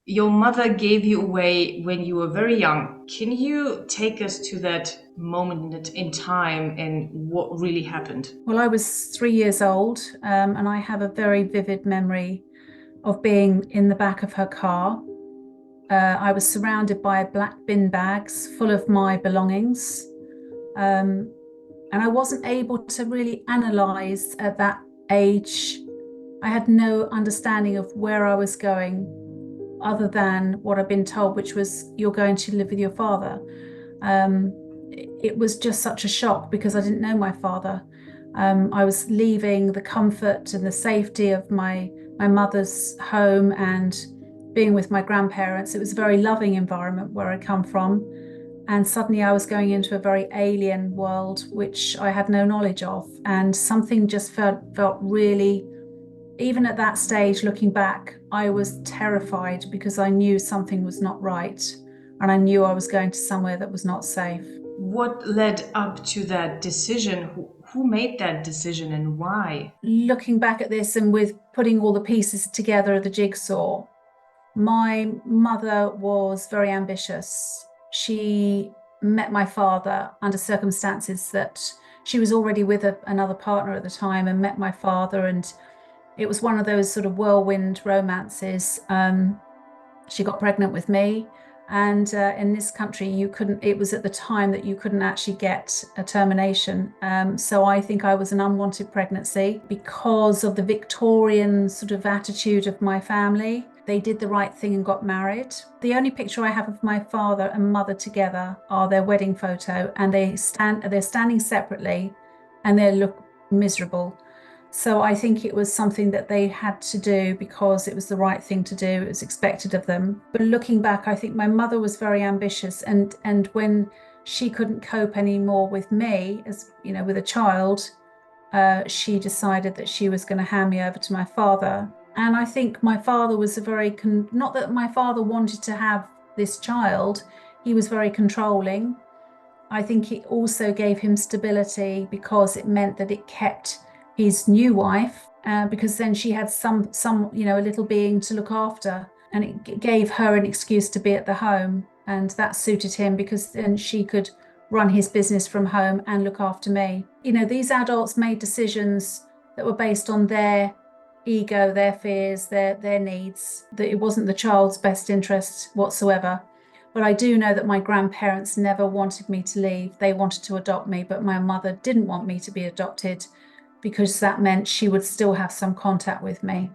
Your mother gave you away when you were very young. Can you take us to that moment in time and what really happened? Well, I was 3 years old, and I have a very vivid memory of being in the back of her car. I was surrounded by black bin bags full of my belongings, um, and I wasn't able to really analyze at that age. I had no understanding of where I was going other than what I'd been told, which was you're going to live with your father. Um, it was just such a shock because I didn't know my father. I was leaving the comfort and the safety of my mother's home and being with my grandparents. It was a very loving environment where I come from. And suddenly I was going into a very alien world, which I had no knowledge of. And something just felt really, even at that stage, looking back, I was terrified because I knew something was not right. And I knew I was going to somewhere that was not safe. What led up to that decision? Who made that decision and why? Looking back at this and with putting all the pieces together of the jigsaw, my mother was very ambitious. She met my father under circumstances that she was already with another partner at the time and met my father. And it was one of those sort of whirlwind romances. She got pregnant with me. And in this country, you couldn't, it was at the time that you couldn't actually get a termination. So I think I was an unwanted pregnancy because of the Victorian sort of attitude of my family. They did the right thing and got married. The only picture I have of my father and mother together are their wedding photo, and they're standing separately and they look miserable. So I think it was something that they had to do because it was the right thing to do. It was expected of them. But looking back, I think my mother was very ambitious, and when she couldn't cope anymore with me, as you know, with a child, she decided that she was going to hand me over to my father. And I think my father was a very not that my father wanted to have this child, he was very controlling. I think it also gave him stability because it meant that it kept his new wife, because then she had a little being to look after, and it gave her an excuse to be at the home, and that suited him because then she could run his business from home and look after me. These adults made decisions that were based on their ego, their fears, their needs, that it wasn't the child's best interest whatsoever. But I do know that my grandparents never wanted me to leave. They wanted to adopt me, but my mother didn't want me to be adopted because that meant she would still have some contact with me.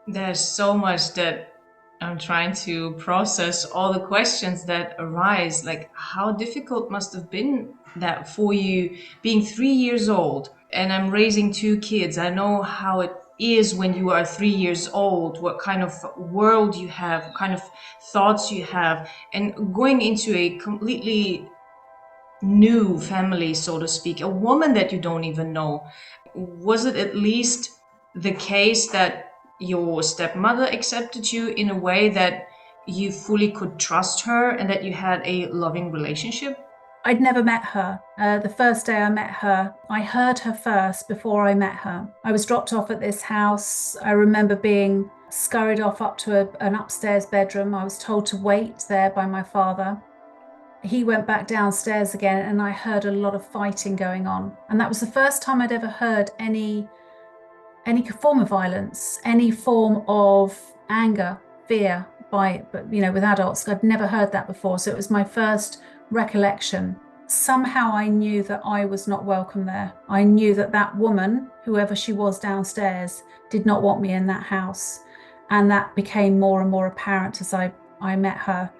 There's so much that I'm trying to process all the questions that arise. Like, how difficult must have been that for you being 3 years old? And I'm raising two kids. I know how it is when you are 3 years old, what kind of world you have, what kind of thoughts you have, and going into a completely new family, so to speak, a woman that you don't even know. Was it at least the case that your stepmother accepted you in a way that you fully could trust her and that you had a loving relationship? I'd never met her. The first day I met her, I heard her first before I met her. I was dropped off at this house. I remember being scurried off up to an upstairs bedroom. I was told to wait there by my father. He went back downstairs again, and I heard a lot of fighting going on. And that was the first time I'd ever heard any form of violence, any form of anger, fear but with adults. I'd never heard that before. So it was my first recollection. Somehow I knew that I was not welcome there. I knew that that woman, whoever she was downstairs, did not want me in that house. And that became more and more apparent as I met her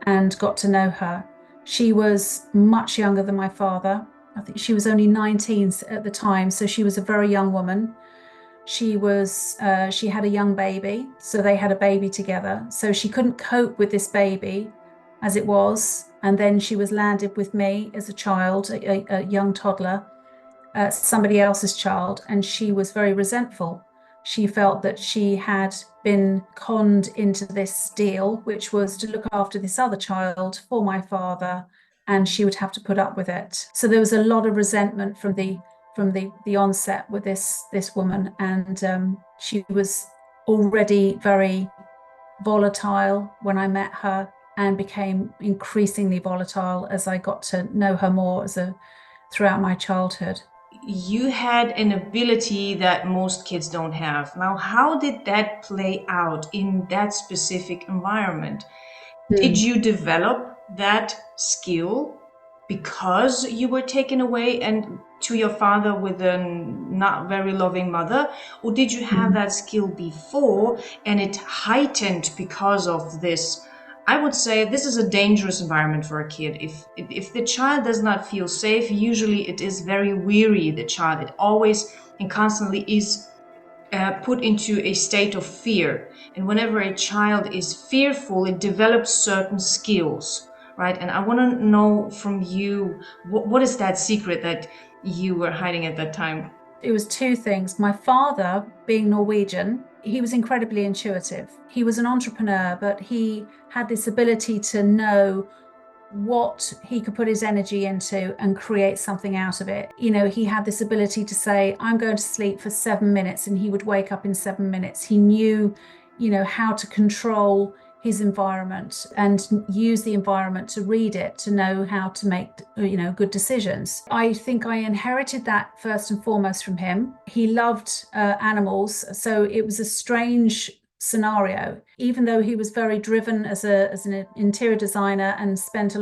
and got to know her. She was much younger than my father. I think she was only 19 at the time, so she was a very young woman. She had a young baby, so they had a baby together. So she couldn't cope with this baby as it was. And then she was landed with me as a child, a young toddler, somebody else's child, and she was very resentful. She felt that she had been conned into this deal, which was to look after this other child for my father, and she would have to put up with it. So there was a lot of resentment from the onset with this woman, and she was already very volatile when I met her and became increasingly volatile as I got to know her more throughout my childhood. You had an ability that most kids don't have. Now, how did that play out in that specific environment? Did Hmm. you develop that skill because you were taken away and to your father with a not very loving mother? Or did you have Hmm. that skill before and it heightened because of this? I would say this is a dangerous environment for a kid. If the child does not feel safe, usually it is very weary, the child. It always and constantly is put into a state of fear. And whenever a child is fearful, it develops certain skills, right? And I want to know from you, what is that secret that you were hiding at that time? It was two things. My father, being Norwegian, he was incredibly intuitive. He was an entrepreneur, but he had this ability to know what he could put his energy into and create something out of it. He had this ability to say, I'm going to sleep for 7 minutes, and he would wake up in 7 minutes. He knew, how to control his environment and use the environment to read it, to know how to make, good decisions. I think I inherited that first and foremost from him. He loved animals, so it was a strange scenario. Even though he was very driven as an interior designer and spent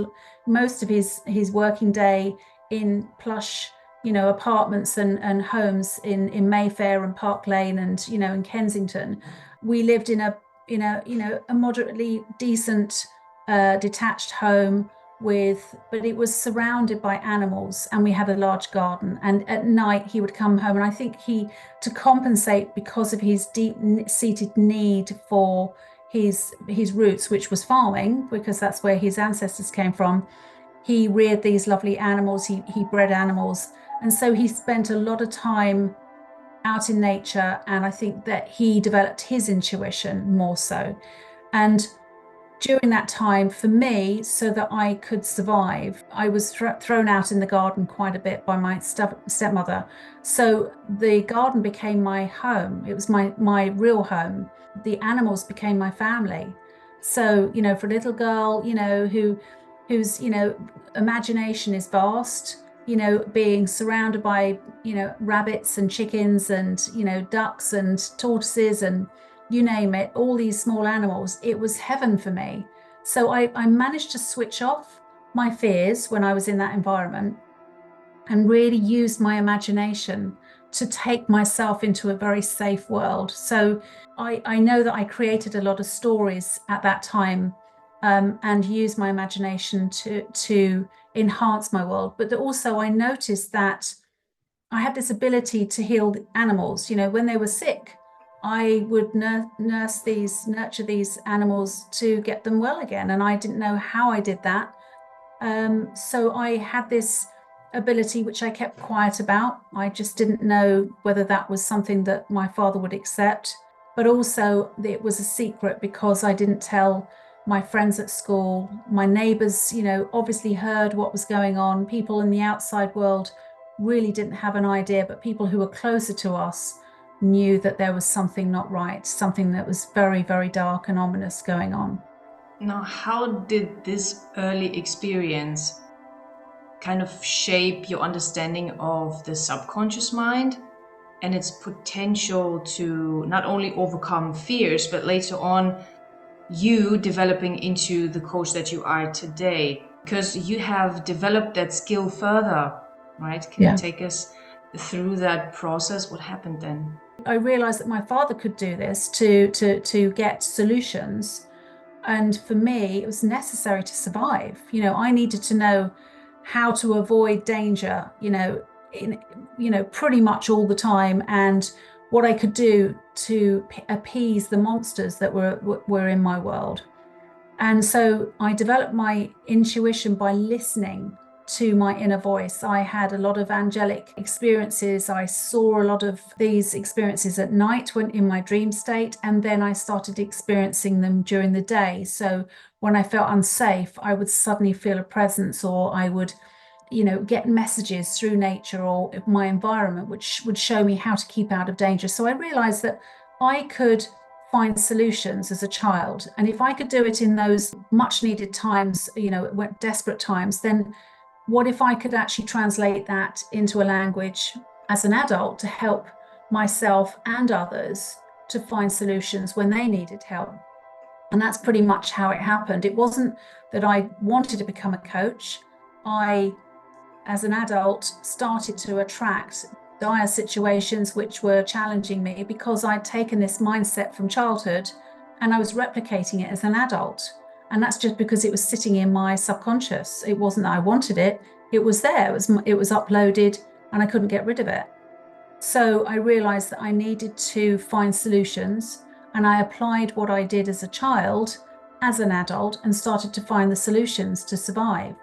most of his working day in plush, apartments and homes in Mayfair and Park Lane and in Kensington, we lived in a moderately decent detached home but it was surrounded by animals, and we had a large garden, and at night he would come home, and I think to compensate because of his deep seated need for his roots, which was farming, because that's where his ancestors came from. He reared these lovely animals. He bred animals, and so he spent a lot of time out in nature. And I think that he developed his intuition more so. And during that time, for me, so that I could survive, I was thrown out in the garden quite a bit by my stepmother. So the garden became my home. It was my real home. The animals became my family. So, for a little girl, whose, imagination is vast, being surrounded by, rabbits and chickens and, ducks and tortoises and you name it, all these small animals, it was heaven for me. So I managed to switch off my fears when I was in that environment and really used my imagination to take myself into a very safe world. So I know that I created a lot of stories at that time, and used my imagination to enhance my world. But also I noticed that I had this ability to heal animals. When they were sick, I would nurture these animals to get them well again. And I didn't know how I did that. So I had this ability which I kept quiet about. I just didn't know whether that was something that my father would accept, but also it was a secret because I didn't tell my friends at school. My neighbors, obviously heard what was going on. People in the outside world really didn't have an idea, but people who were closer to us knew that there was something not right, something that was very, very dark and ominous going on. Now, how did this early experience kind of shape your understanding of the subconscious mind and its potential to not only overcome fears, but later on you developing into the coach that you are today? Because you have developed that skill further, right? Can you Yeah. take us through that process? What happened then? I realized that my father could do this to get solutions. And for me, it was necessary to survive. I needed to know how to avoid danger, in, pretty much all the time, and what I could do to appease the monsters that were in my world. And so I developed my intuition by listening to my inner voice. I had a lot of angelic experiences. I saw a lot of these experiences at night when in my dream state, and then I started experiencing them during the day. So when I felt unsafe, I would suddenly feel a presence, or I would, get messages through nature or my environment, which would show me how to keep out of danger. So I realized that I could find solutions as a child. And if I could do it in those much needed times, desperate times, then what if I could actually translate that into a language as an adult to help myself and others to find solutions when they needed help? And that's pretty much how it happened. It wasn't that I wanted to become a coach. I, as an adult, started to attract dire situations which were challenging me because I'd taken this mindset from childhood and I was replicating it as an adult. And that's just because it was sitting in my subconscious. It wasn't that I wanted it. It was there. It was uploaded and I couldn't get rid of it. So I realized that I needed to find solutions, and I applied what I did as a child as an adult and started to find the solutions to survive.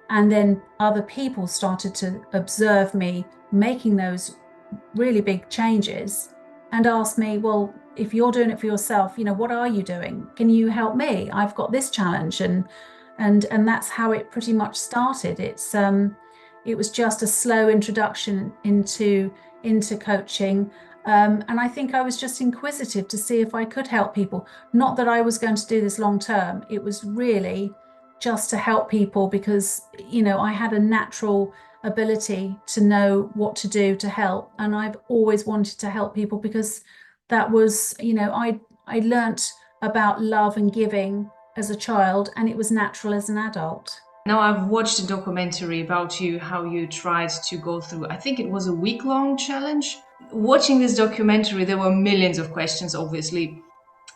And then other people started to observe me making those really big changes and ask me, well, if you're doing it for yourself, what are you doing? Can you help me? I've got this challenge. And that's how it pretty much started. It was just a slow introduction into coaching. And I think I was just inquisitive to see if I could help people. Not that I was going to do this long term. It was really just to help people because, I had a natural ability to know what to do to help. And I've always wanted to help people because that was, I learnt about love and giving as a child, and it was natural as an adult. Now, I've watched a documentary about you, how you tried to go through, I think it was a week-long challenge. Watching this documentary, there were millions of questions, obviously.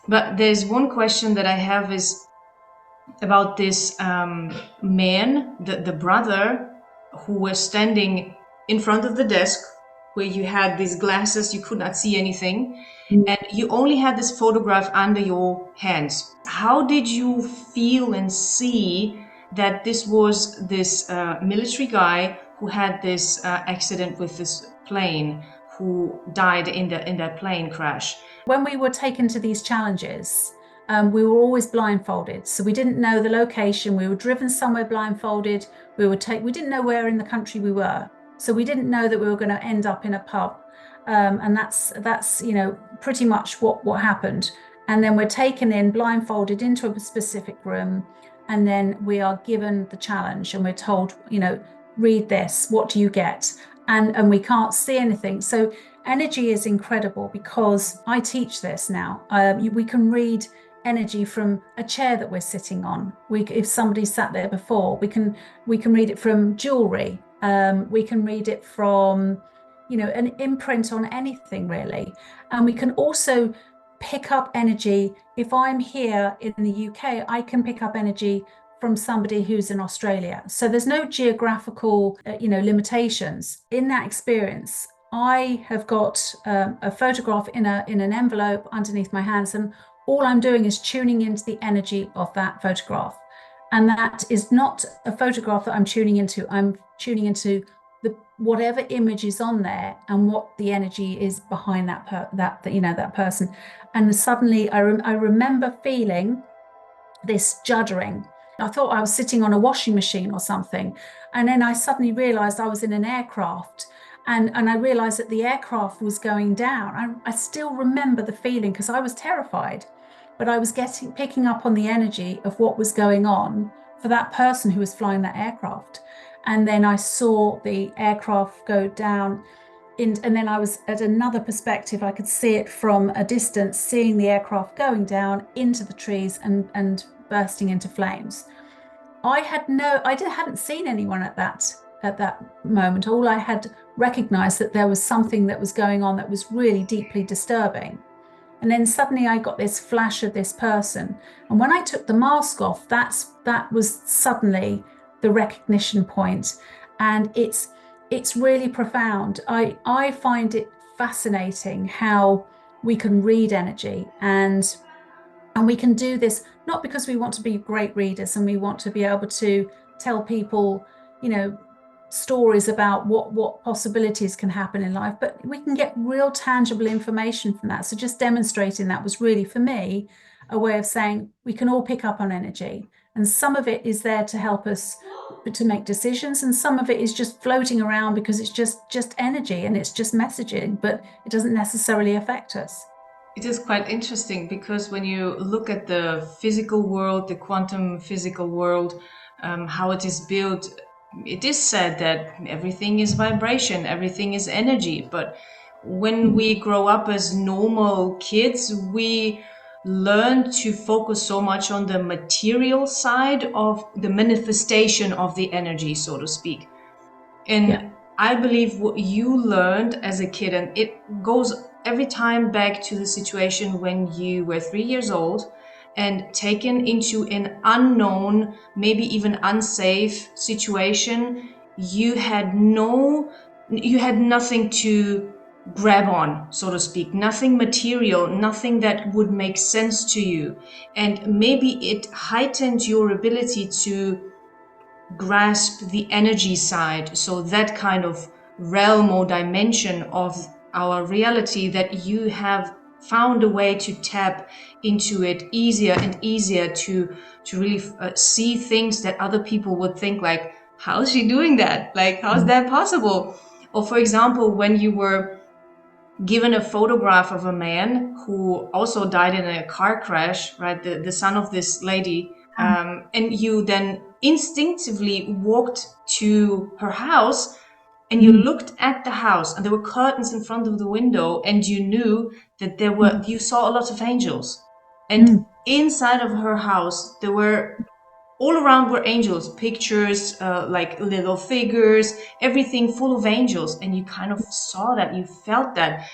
But there's one question that I have is about this man, the brother, who was standing in front of the desk where you had these glasses, you could not see anything, and you only had this photograph under your hands. How did you feel and see that this was this military guy who had this accident with this plane, who died in that plane crash? When we were taken to these challenges, we were always blindfolded. So we didn't know the location. We were driven somewhere blindfolded. We didn't know where in the country we were. So we didn't know that we were going to end up in a pub. And that's pretty much what happened. And then we're taken in blindfolded into a specific room. And then we are given the challenge and we're told, read this, what do you get? And we can't see anything. So energy is incredible because I teach this now. We can read energy from a chair that we're sitting on. If somebody sat there before, we can read it from jewelry. We can read it from, an imprint on anything really. And we can also pick up energy. If I'm here in the UK, I can pick up energy from somebody who's in Australia. So there's no geographical, limitations. In that experience, I have got a photograph in an envelope underneath my hands, and all I'm doing is tuning into the energy of that photograph. And that is not a photograph that I'm tuning into. I'm tuning into whatever image is on there and what the energy is behind that person. And suddenly I remember feeling this juddering. I thought I was sitting on a washing machine or something. And then I suddenly realized I was in an aircraft. And I realized that the aircraft was going down. I still remember the feeling because I was terrified, but I was picking up on the energy of what was going on for that person who was flying that aircraft. And then I saw the aircraft go down. And then I was at another perspective. I could see it from a distance, seeing the aircraft going down into the trees and bursting into flames. I hadn't seen anyone at that moment. All I had recognized that there was something that was going on that was really deeply disturbing. And then suddenly I got this flash of this person. And when I took the mask off, that was suddenly the recognition point. And it's really profound. I find it fascinating how we can read energy and we can do this not because we want to be great readers and we want to be able to tell people, stories about what possibilities can happen in life, but we can get real tangible information from that. So just demonstrating that was really, for me, a way of saying we can all pick up on energy. And some of it is there to help us to make decisions, and some of it is just floating around because it's just energy and it's just messaging, but it doesn't necessarily affect us. It is quite interesting because when you look at the physical world, the quantum physical world, how it is built, it is said that everything is vibration, everything is energy. But when Mm. we grow up as normal kids, we learn to focus so much on the material side of the manifestation of the energy, so to speak. Yeah. And I believe what you learned as a kid, and it goes every time back to the situation when you were 3 years old and taken into an unknown, maybe even unsafe situation. You had nothing to grab on, so to speak, nothing material, nothing that would make sense to you. And maybe it heightened your ability to grasp the energy side. So that kind of realm or dimension of our reality, that you have found a way to tap into it easier and easier to really see things that other people would think like, how's she doing that? Like, how's Mm. that possible? Or for example, when you were given a photograph of a man who also died in a car crash, right? The son of this lady. And you then instinctively walked to her house and you Mm. looked at the house and there were curtains in front of the window and you knew that Mm. you saw a lot of angels. And Mm. inside of her house, there were all around were angels, pictures, like little figures, everything full of angels. And you kind of saw that, you felt that.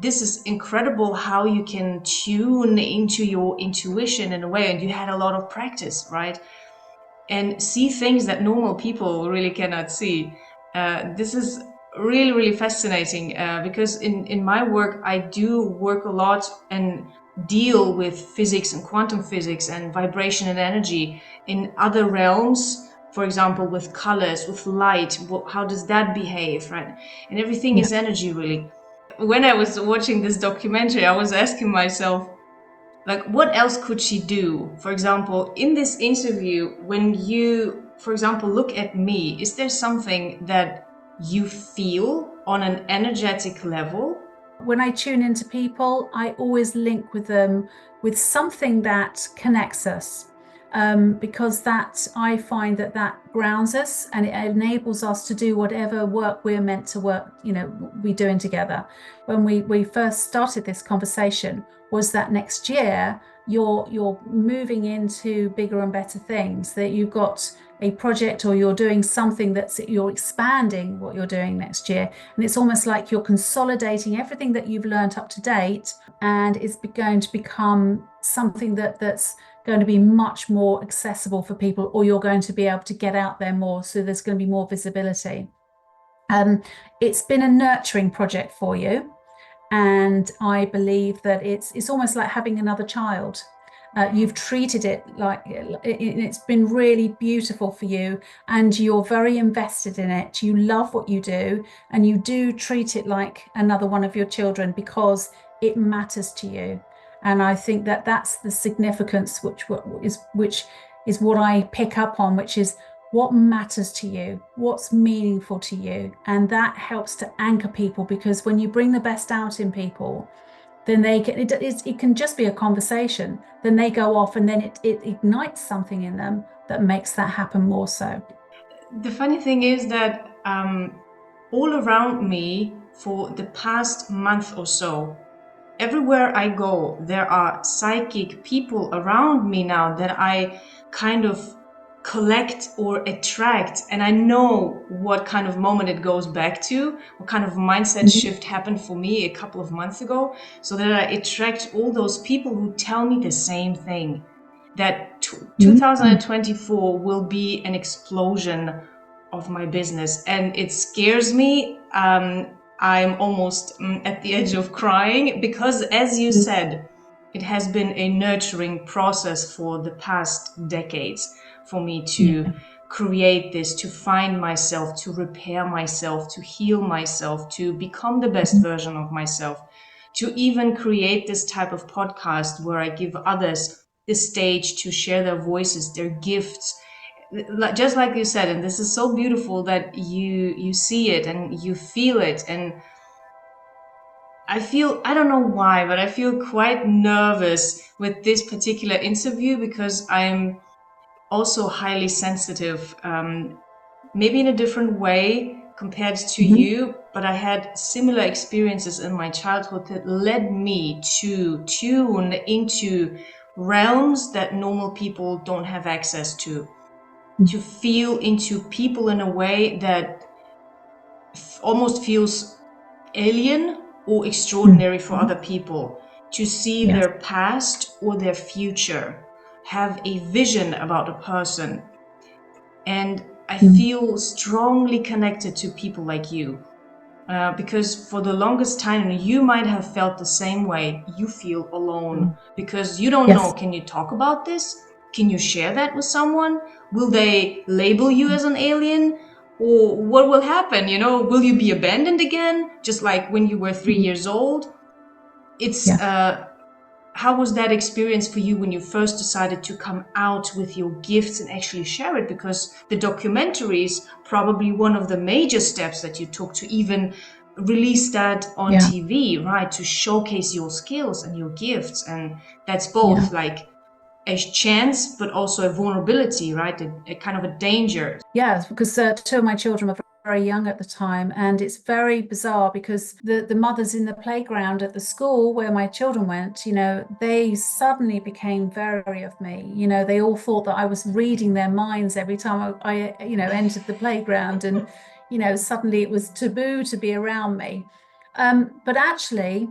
This is incredible how you can tune into your intuition in a way, and you had a lot of practice, right? And see things that normal people really cannot see. This is really, really fascinating because in my work, I do work a lot and deal with physics and quantum physics and vibration and energy in other realms. For example, with colors, with light, how does that behave, right? And everything Yeah. is energy, really. When I was watching this documentary, I was asking myself, like, what else could she do? For example, in this interview, when you, for example, look at me, is there something that you feel on an energetic level? When I tune into people, I always link with them with something that connects us. Because that I find that that grounds us and it enables us to do whatever work we're meant to work, we doing together. When we first started this conversation, was that next year you're moving into bigger and better things, that you've got a project or you're doing something you're expanding what you're doing next year. And it's almost like you're consolidating everything that you've learned up to date, and it's going to become something that's going to be much more accessible for people, or you're going to be able to get out there more. So there's going to be more visibility. It's been a nurturing project for you. And I believe that it's almost like having another child. You've treated it like it's been really beautiful for you, and you're very invested in it. You love what you do, and you do treat it like another one of your children because it matters to you. And I think that that's the significance, which is what I pick up on, which is what matters to you, what's meaningful to you. And that helps to anchor people, because when you bring the best out in people, then it can just be a conversation. Then they go off and then it ignites something in them that makes that happen more so. The funny thing is that all around me for the past month or so, everywhere I go, there are psychic people around me now that I kind of collect or attract. And I know what kind of moment it goes back to, what kind of mindset Mhm. shift happened for me a couple of months ago, so that I attract all those people who tell me the same thing, that Mhm. 2024 will be an explosion of my business. And it scares me. I'm almost at the edge of crying because, as you said, it has been a nurturing process for the past decades for me to Yeah. create this, to find myself, to repair myself, to heal myself, to become the best version of myself, to even create this type of podcast where I give others the stage to share their voices, their gifts, just like you said. And this is so beautiful that you see it and you feel it. And I don't know why, but I feel quite nervous with this particular interview because I'm also highly sensitive, maybe in a different way compared to Mhm. you, but I had similar experiences in my childhood that led me to tune into realms that normal people don't have access to feel into people in a way that almost feels alien or extraordinary for Mhm. other people, to see Yes. their past or their future, have a vision about a person. And I Mm. feel strongly connected to people like you. Because for the longest time, and you might have felt the same way, you feel alone because you don't know, Yes. can you talk about this? Can you share that with someone? Will they label you as an alien? Or what will happen? Will you be abandoned again? Just like when you were 3 years old? It's Yeah. How was that experience for you when you first decided to come out with your gifts and actually share it? Because the documentary is probably one of the major steps that you took to even release that on Yeah. TV, right? To showcase your skills and your gifts. And that's Yeah. both like a chance, but also a vulnerability, right? A kind of a danger. Yes, because two of my children were very young at the time, and it's very bizarre because the mothers in the playground at the school where my children went, they suddenly became wary of me. They all thought that I was reading their minds every time I entered the playground, and suddenly it was taboo to be around me. But actually,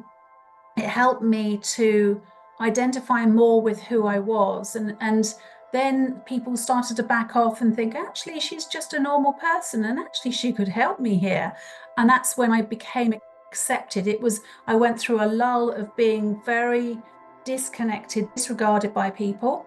it helped me to identify more with who I was, and then people started to back off and think, actually, she's just a normal person, and actually she could help me here. And that's when I became accepted. I went through a lull of being very disconnected, disregarded by people.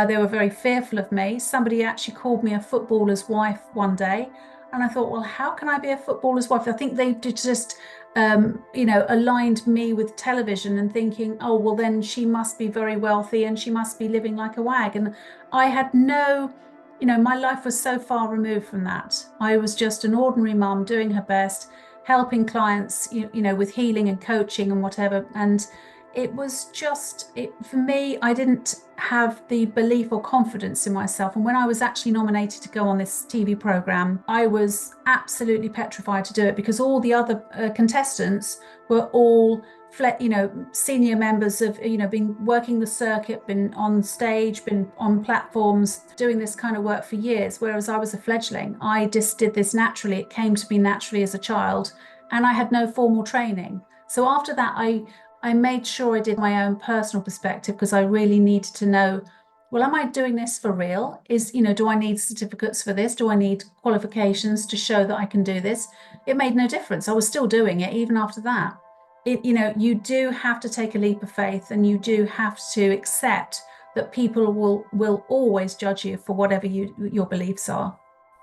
They were very fearful of me. Somebody actually called me a footballer's wife one day, and I thought, well, how can I be a footballer's wife? I think they just aligned me with television and thinking, oh, well, then she must be very wealthy and she must be living like a wag. And I had my life was so far removed from that. I was just an ordinary mum doing her best, helping clients, with healing and coaching and whatever. And it was just for me. I didn't have the belief or confidence in myself. And when I was actually nominated to go on this TV program, I was absolutely petrified to do it because all the other contestants were all senior members of, been working the circuit, been on stage, been on platforms, doing this kind of work for years. Whereas I was a fledgling. I just did this naturally. It came to me naturally as a child, and I had no formal training. So after that, I made sure I did my own personal perspective because I really needed to know, well, am I doing this for real? Do I need certificates for this? Do I need qualifications to show that I can do this? It made no difference. I was still doing it even after that. You do have to take a leap of faith, and you do have to accept that people will always judge you for whatever your beliefs are.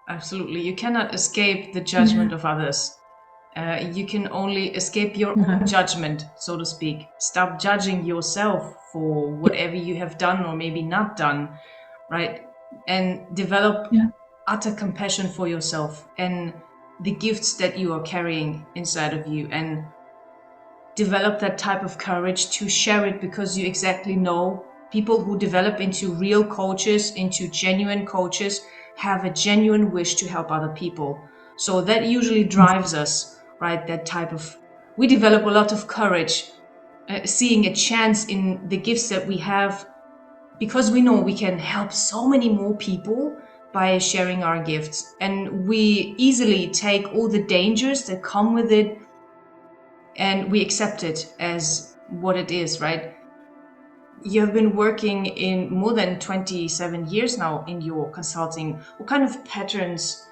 Absolutely. You cannot escape the judgment Yeah. of others. You can only escape your own No. judgment, so to speak. Stop judging yourself for Yeah. whatever you have done or maybe not done, right? And develop Yeah. utter compassion for yourself and the gifts that you are carrying inside of you, and develop that type of courage to share it because you exactly know people who develop into real coaches, into genuine coaches, have a genuine wish to help other people. So that usually drives us, right? That type of, we develop a lot of courage, seeing a chance in the gifts that we have because we know we can help so many more people by sharing our gifts. And we easily take all the dangers that come with it and we accept it as what it is, right? You've been working in more than 27 years now in your consulting. What kind of patterns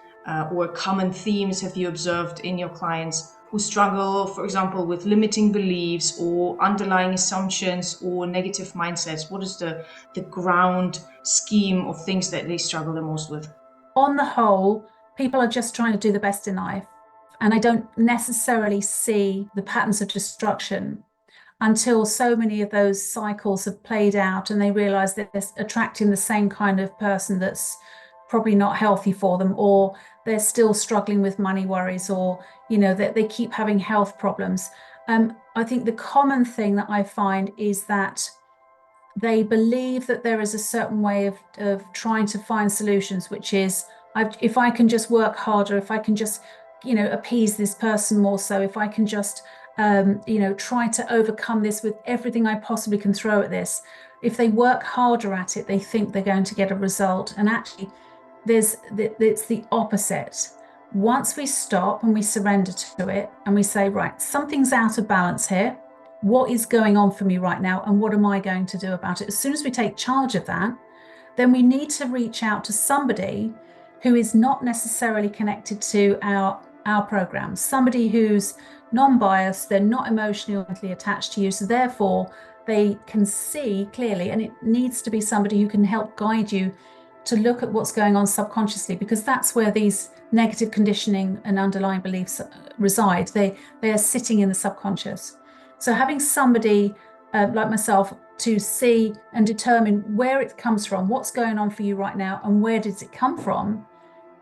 or common themes have you observed in your clients who struggle, for example, with limiting beliefs or underlying assumptions or negative mindsets? What is the ground scheme of things that they struggle the most with? On the whole, people are just trying to do the best in life. And I don't necessarily see the patterns of destruction until so many of those cycles have played out and they realize that they're attracting the same kind of person that's probably not healthy for them, or they're still struggling with money worries, or that they keep having health problems. I think the common thing that I find is that they believe that there is a certain way of trying to find solutions, which is if I can just work harder, if I can just, appease this person more so, if I can just, try to overcome this with everything I possibly can throw at this. If they work harder at it, they think they're going to get a result. And actually, it's the opposite. Once we stop and we surrender to it and we say, right, something's out of balance here. What is going on for me right now? And what am I going to do about it? As soon as we take charge of that, then we need to reach out to somebody who is not necessarily connected to our program, somebody who's non-biased, they're not emotionally or mentally attached to you. So therefore, they can see clearly, and it needs to be somebody who can help guide you to look at what's going on subconsciously, because that's where these negative conditioning and underlying beliefs reside. They are sitting in the subconscious. So having somebody like myself to see and determine where it comes from, what's going on for you right now, and where does it come from,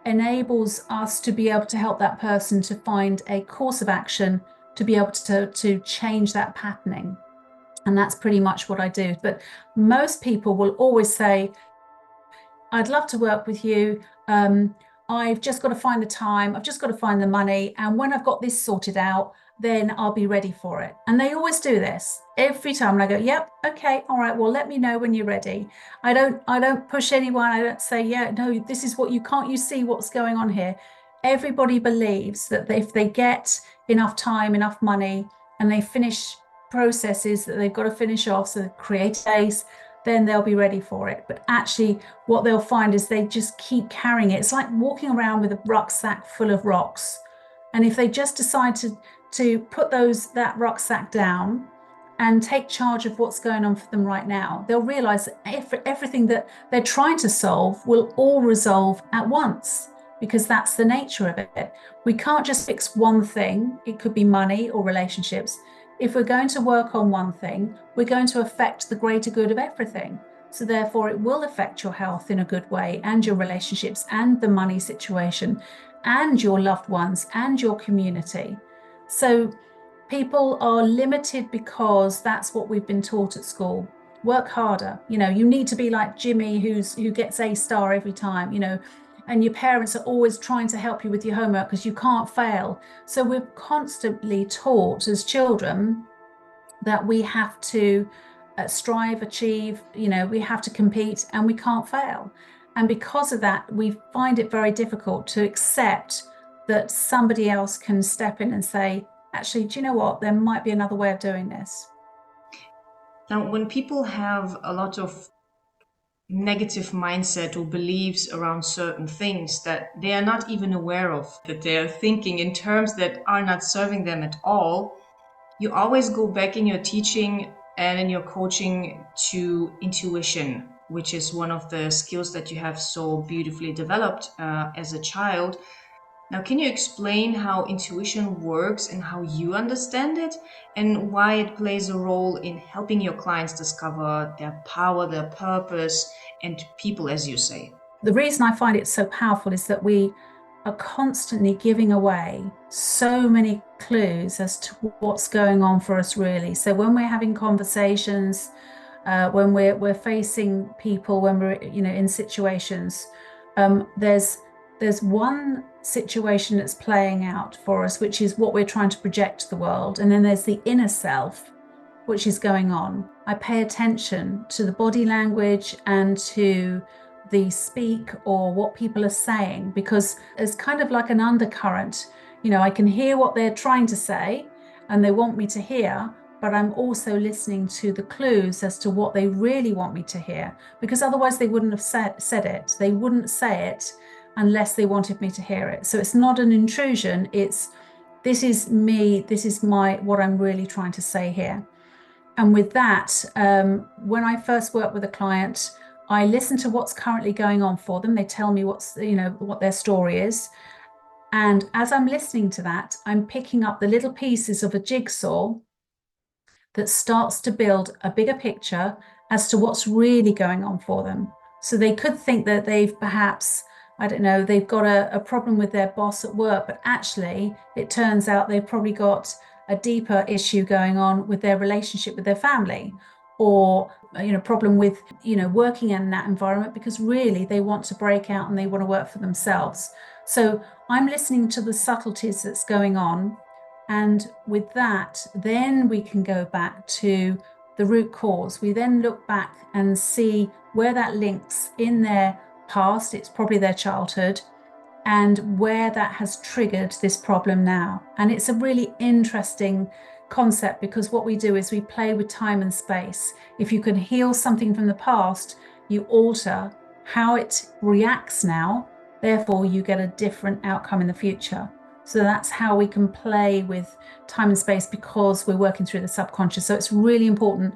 enables us to be able to help that person to find a course of action to be able to change that patterning. And that's pretty much what I do. But most people will always say, I'd love to work with you. I've just got to find the time. I've just got to find the money. And when I've got this sorted out, then I'll be ready for it. And they always do this every time. And I go, yep, okay, all right. Well, let me know when you're ready. I don't push anyone. I don't say, yeah, no, this is what you see what's going on here. Everybody believes that if they get enough time, enough money, and they finish processes that they've got to finish off, so create space, then they'll be ready for it. But actually, what they'll find is they just keep carrying it. It's like walking around with a rucksack full of rocks. And if they just decide to put that rucksack down and take charge of what's going on for them right now, they'll realize that everything that they're trying to solve will all resolve at once, because that's the nature of it. We can't just fix one thing. It could be money or relationships. If we're going to work on one thing, we're going to affect the greater good of everything. So therefore, it will affect your health in a good way, and your relationships, and the money situation, and your loved ones, and your community. So people are limited because that's what we've been taught at school. Work harder. You need to be like Jimmy, who gets A star every time, and your parents are always trying to help you with your homework because you can't fail. So we're constantly taught as children that we have to strive, achieve, we have to compete, and we can't fail. And because of that, we find it very difficult to accept that somebody else can step in and say, actually, do you know what? There might be another way of doing this. Now, when people have a lot of negative mindset or beliefs around certain things that they are not even aware of, that they are thinking in terms that are not serving them at all, you always go back in your teaching and in your coaching to intuition, which is one of the skills that you have so beautifully developed as a child. Now, can you explain how intuition works and how you understand it, and why it plays a role in helping your clients discover their power, their purpose, and people, as you say? The reason I find it so powerful is that we are constantly giving away so many clues as to what's going on for us, really. So when we're having conversations, when we're facing people, when we're in situations, there's one situation that's playing out for us, which is what we're trying to project to the world, and then there's the inner self, which is going on. I pay attention to the body language and to the speak or what people are saying, because it's kind of like an undercurrent. I can hear what they're trying to say and they want me to hear, but I'm also listening to the clues as to what they really want me to hear, because otherwise they wouldn't have said it. They wouldn't say it unless they wanted me to hear it. So it's not an intrusion. This is me. This is what I'm really trying to say here. And with that, when I first work with a client, I listen to what's currently going on for them. They tell me what their story is. And as I'm listening to that, I'm picking up the little pieces of a jigsaw that starts to build a bigger picture as to what's really going on for them. So they could think that they've perhaps, I don't know, they've got a problem with their boss at work, but actually it turns out they've probably got a deeper issue going on with their relationship with their family, or problem with working in that environment, because really they want to break out and they want to work for themselves. So I'm listening to the subtleties that's going on, and with that then we can go back to the root cause. We then look back and see where that links in their past. It's probably their childhood, and where that has triggered this problem now. And it's a really interesting concept, because what we do is we play with time and space. If you can heal something from the past, you alter how it reacts now, therefore you get a different outcome in the future. So that's how we can play with time and space, because we're working through the subconscious. So it's really important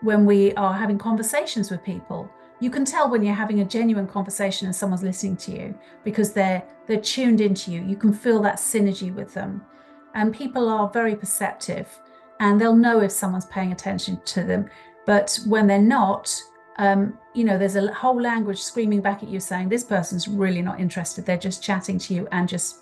when we are having conversations with people. You can tell when you're having a genuine conversation and someone's listening to you, because they're tuned into you. You can feel that synergy with them. And people are very perceptive, and they'll know if someone's paying attention to them. But when they're not, there's a whole language screaming back at you saying, this person's really not interested. They're just chatting to you and just,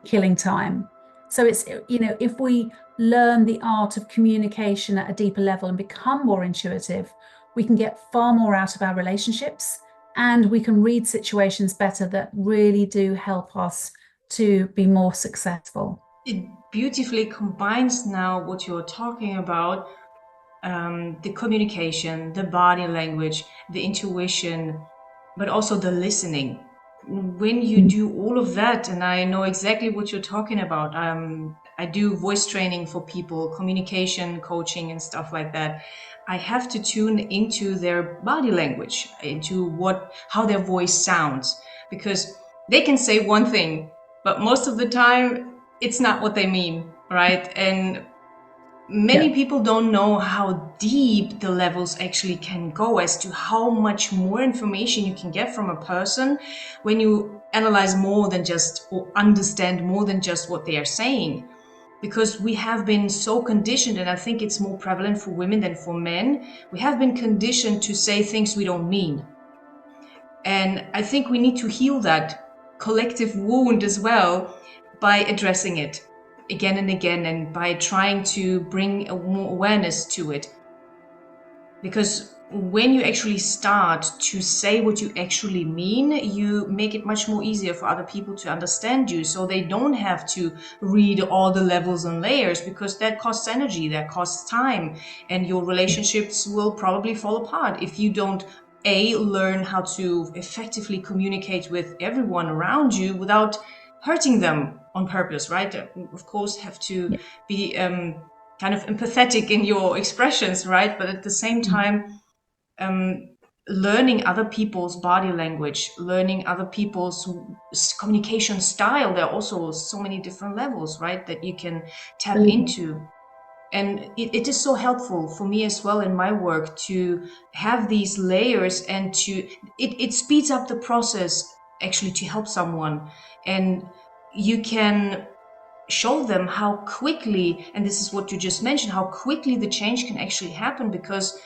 killing time. So it's, if we learn the art of communication at a deeper level and become more intuitive, we can get far more out of our relationships, and we can read situations better that really do help us to be more successful. It beautifully combines now what you're talking about, the communication, the body language, the intuition, but also the listening. When you do all of that, and I know exactly what you're talking about, I do voice training for people, communication coaching and stuff like that. I have to tune into their body language, into how their voice sounds, because they can say one thing, but most of the time it's not what they mean, right? And many Yeah. people don't know how deep the levels actually can go, as to how much more information you can get from a person when you analyze more than just, or understand more than just what they are saying. Because we have been so conditioned, and I think it's more prevalent for women than for men, we have been conditioned to say things we don't mean. And I think we need to heal that collective wound as well by addressing it again and again, and by trying to bring more awareness to it. Because when you actually start to say what you actually mean, you make it much more easier for other people to understand you, so they don't have to read all the levels and layers, because that costs energy, that costs time, and your relationships will probably fall apart if you don't learn how to effectively communicate with everyone around you without hurting them on purpose, right? Of course, have to Yeah. be kind of empathetic in your expressions, right? But at the same time, learning other people's body language, learning other people's communication style. There are also so many different levels, right, that you can tap Absolutely. into. And it is so helpful for me as well in my work to have these layers, and it speeds up the process actually to help someone. And you can show them how quickly, and this is what you just mentioned, how quickly the change can actually happen. Because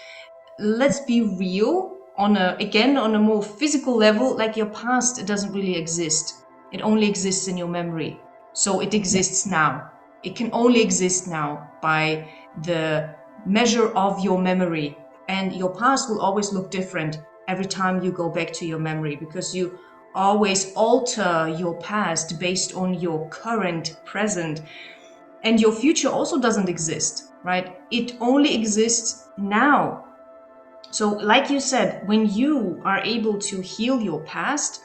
let's be real, on a more physical level, like your past, it doesn't really exist. It only exists in your memory. So it Yeah. exists now. It can only exist now by the measure of your memory. And your past will always look different every time you go back to your memory, because you always alter your past based on your current present. And your future also doesn't exist, right? It only exists now. So, like you said, when you are able to heal your past,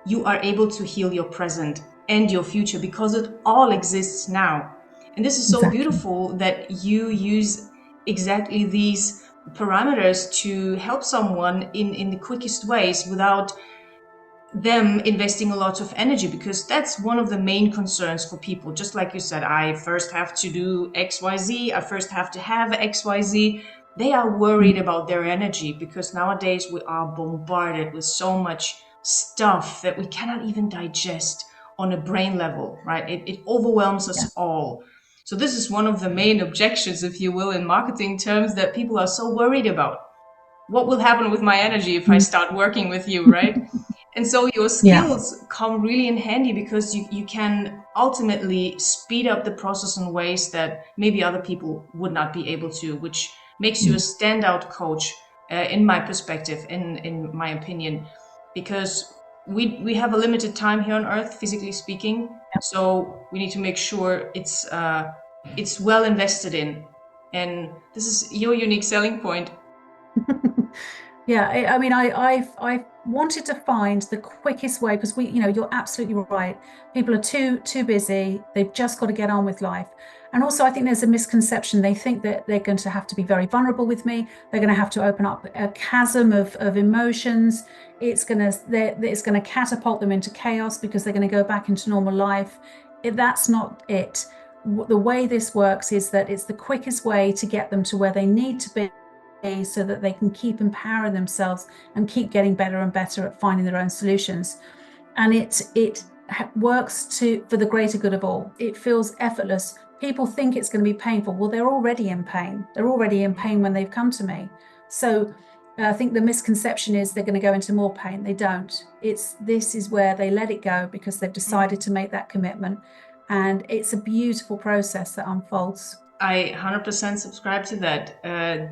you are able to heal your present and your future, because it all exists now. And this is so Exactly. beautiful that you use exactly these parameters to help someone in the quickest ways, without them investing a lot of energy, because that's one of the main concerns for people. Just like you said, I first have to do XYZ, I first have to have XYZ. They are worried Mm. about their energy, because nowadays we are bombarded with so much stuff that we cannot even digest on a brain level, right? It overwhelms Yeah. us all. So this is one of the main objections, if you will, in marketing terms, that people are so worried about. What will happen with my energy if I Mm. start working with you, right? And so your Yeah. skills come really in handy, because you can ultimately speed up the process in ways that maybe other people would not be able to, which makes you a standout coach, in my perspective, in my opinion, because we have a limited time here on Earth, physically speaking. So we need to make sure it's well invested in, and this is your unique selling point. Yeah, I mean, I've wanted to find the quickest way because you're absolutely right. People are too busy. They've just got to get on with life. And also, I think there's a misconception. They think that they're going to have to be very vulnerable with me. They're going to have to open up a chasm of emotions. It's going to catapult them into chaos because they're going to go back into normal life. That's not it. The way this works is that it's the quickest way to get them to where they need to be so that they can keep empowering themselves and keep getting better and better at finding their own solutions. And it works for the greater good of all. It feels effortless. People think it's going to be painful. Well, they're already in pain. They're already in pain when they've come to me. So I think the misconception is they're going to go into more pain. They don't. This is where they let it go because they've decided to make that commitment. And it's a beautiful process that unfolds. I 100% subscribe to that.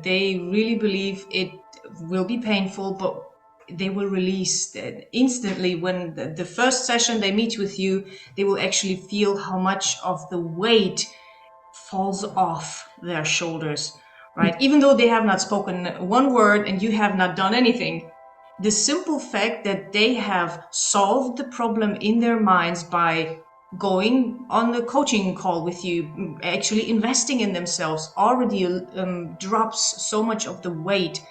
They really believe it will be painful, but they will release instantly. When the first session they meet with you, they will actually feel how much of the weight falls off their shoulders, right? Even though they have not spoken one word and you have not done anything, the simple fact that they have solved the problem in their minds by going on the coaching call with you, actually investing in themselves, already drops so much of the weight.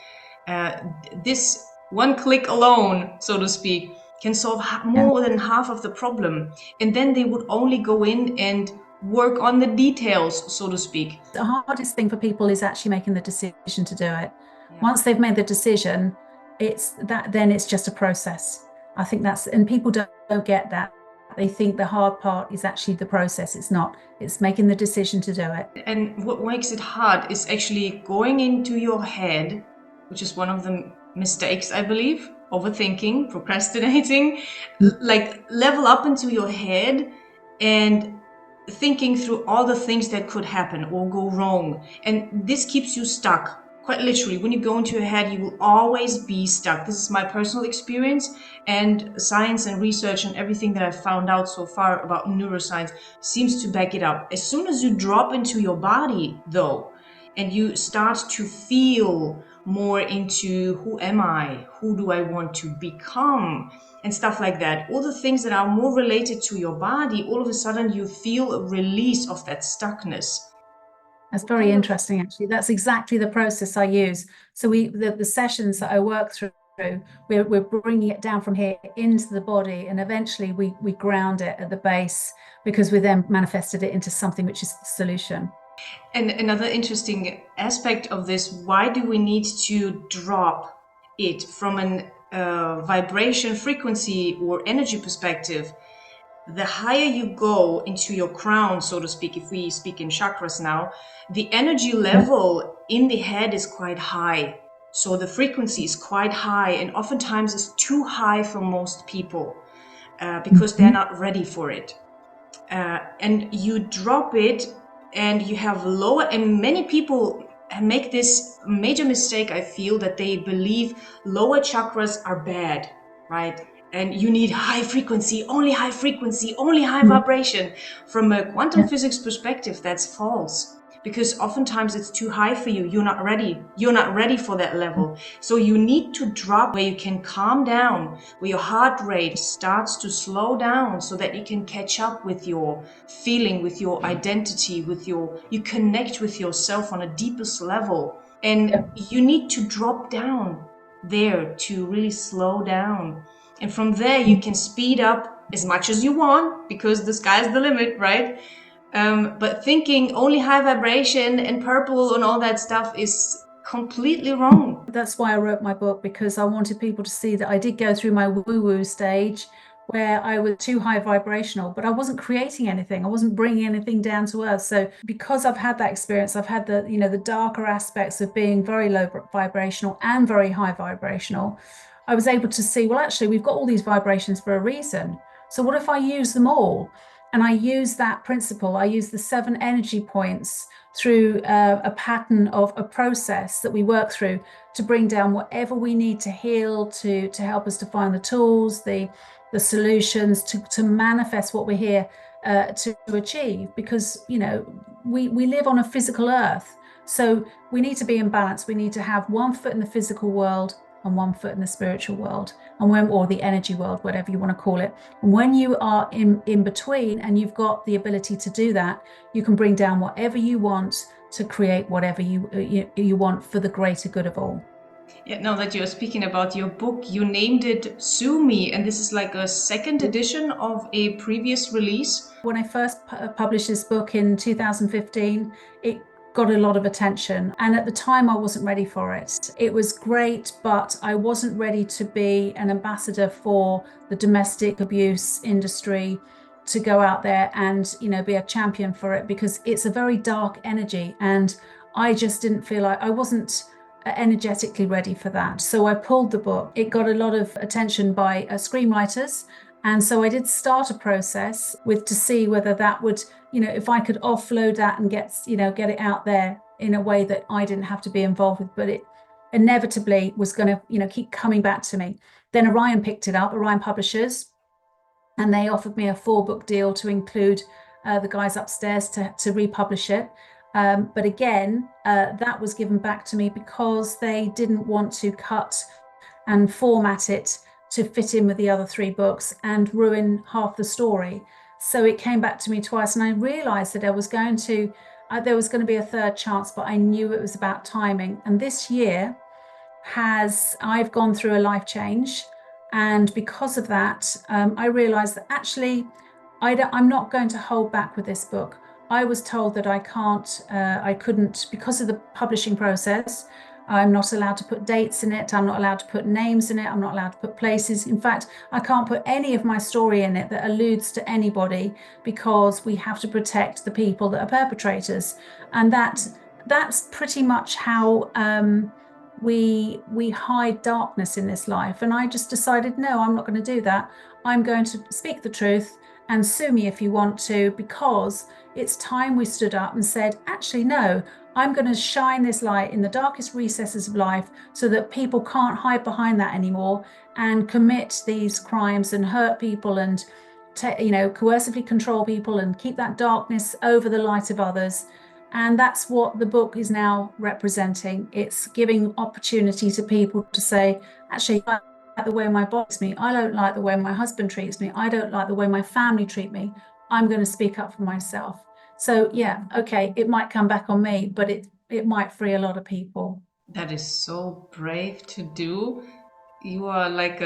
Uh, this one click alone, so to speak, can solve Yeah. more than half of the problem. And then they would only go in and work on the details, so to speak. The hardest thing for people is actually making the decision to do it. Yeah. Once they've made the decision, then it's just a process. I think and people don't get that. They think the hard part is actually the process. It's not. It's making the decision to do it. And what makes it hard is actually going into your head, which is one of the mistakes, I believe. Overthinking, procrastinating, like level up into your head and thinking through all the things that could happen or go wrong. And this keeps you stuck. Quite literally, when you go into your head, you will always be stuck. This is my personal experience, and science and research and everything that I've found out so far about neuroscience seems to back it up. As soon as you drop into your body, though, and you start to feel more into who am I, who do I want to become, and stuff like that, all the things that are more related to your body, all of a sudden you feel a release of that stuckness. That's What very kind of interesting, actually. That's exactly the process I use. So the sessions that I work through, we're bringing it down from here into the body, and eventually we ground it at the base because we then manifested it into something which is the solution. And another interesting aspect of this, why do we need to drop it from an vibration, frequency, or energy perspective? The higher you go into your crown, so to speak, if we speak in chakras now, the energy level in the head is quite high. So the frequency is quite high, and oftentimes it's too high for most people because they're not ready for it. And you drop it and you have lower, and many people make this major mistake, I feel, that they believe lower chakras are bad, right? And you need high frequency, only high frequency, only high vibration. From a quantum Yeah. physics perspective, that's false, because oftentimes it's too high for you. You're not ready. You're not ready for that level. So you need to drop where you can calm down, where your heart rate starts to slow down so that you can catch up with your feeling, with your identity, you connect with yourself on a deepest level. And you need to drop down there to really slow down. And from there, you can speed up as much as you want because the sky's the limit, right? But thinking only high vibration and purple and all that stuff is completely wrong. That's why I wrote my book, because I wanted people to see that I did go through my woo-woo stage where I was too high vibrational, but I wasn't creating anything. I wasn't bringing anything down to earth. So because I've had that experience, I've had the darker aspects of being very low vibrational and very high vibrational. I was able to see, well, actually, we've got all these vibrations for a reason. So what if I use them all? And I use that principle. I use the 7 energy points through a pattern of a process that we work through to bring down whatever we need to heal, to help us to find the tools, the solutions, to manifest what we're here to achieve. Because, we live on a physical earth. So we need to be in balance. We need to have one foot in the physical world and one foot in the spiritual world, or the energy world, whatever you want to call it. And when you are in between and you've got the ability to do that, you can bring down whatever you want to create whatever you want for the greater good of all. Yeah, now that you're speaking about your book, you named it Sue Me, and this is like a second edition of a previous release. When I first published this book in 2015, it got a lot of attention. And at the time, I wasn't ready for it. It was great, but I wasn't ready to be an ambassador for the domestic abuse industry, to go out there and, be a champion for it, because it's a very dark energy. And I just didn't feel like I wasn't energetically ready for that. So I pulled the book. It got a lot of attention by screenwriters. And so I did start a process to see whether that would, if I could offload that and get it out there in a way that I didn't have to be involved with, but it inevitably was going to, keep coming back to me. Then Orion picked it up, Orion Publishers, and they offered me a 4-book deal to include the guys upstairs to republish it. But again, that was given back to me because they didn't want to cut and format it to fit in with the other 3 books and ruin half the story. So it came back to me twice, and I realized that there was going to be a third chance, but I knew it was about timing. And this year I've gone through a life change, and because of that, I realized that actually I'm not going to hold back with this book. I was told that I couldn't, because of the publishing process. I'm not allowed to put dates in it. I'm not allowed to put names in it. I'm not allowed to put places. In fact, I can't put any of my story in it that alludes to anybody, because we have to protect the people that are perpetrators. And that's pretty much how we hide darkness in this life. And I just decided, no, I'm not going to do that. I'm going to speak the truth, and sue me if you want to, because it's time we stood up and said, actually, no, I'm going to shine this light in the darkest recesses of life so that people can't hide behind that anymore and commit these crimes and hurt people and, coercively control people and keep that darkness over the light of others. And that's what the book is now representing. It's giving opportunity to people to say, actually, I don't like the way my boss treats me. I don't like the way my husband treats me. I don't like the way my family treat me. I'm going to speak up for myself. So yeah, okay, it might come back on me, but it might free a lot of people. That is so brave to do. You are like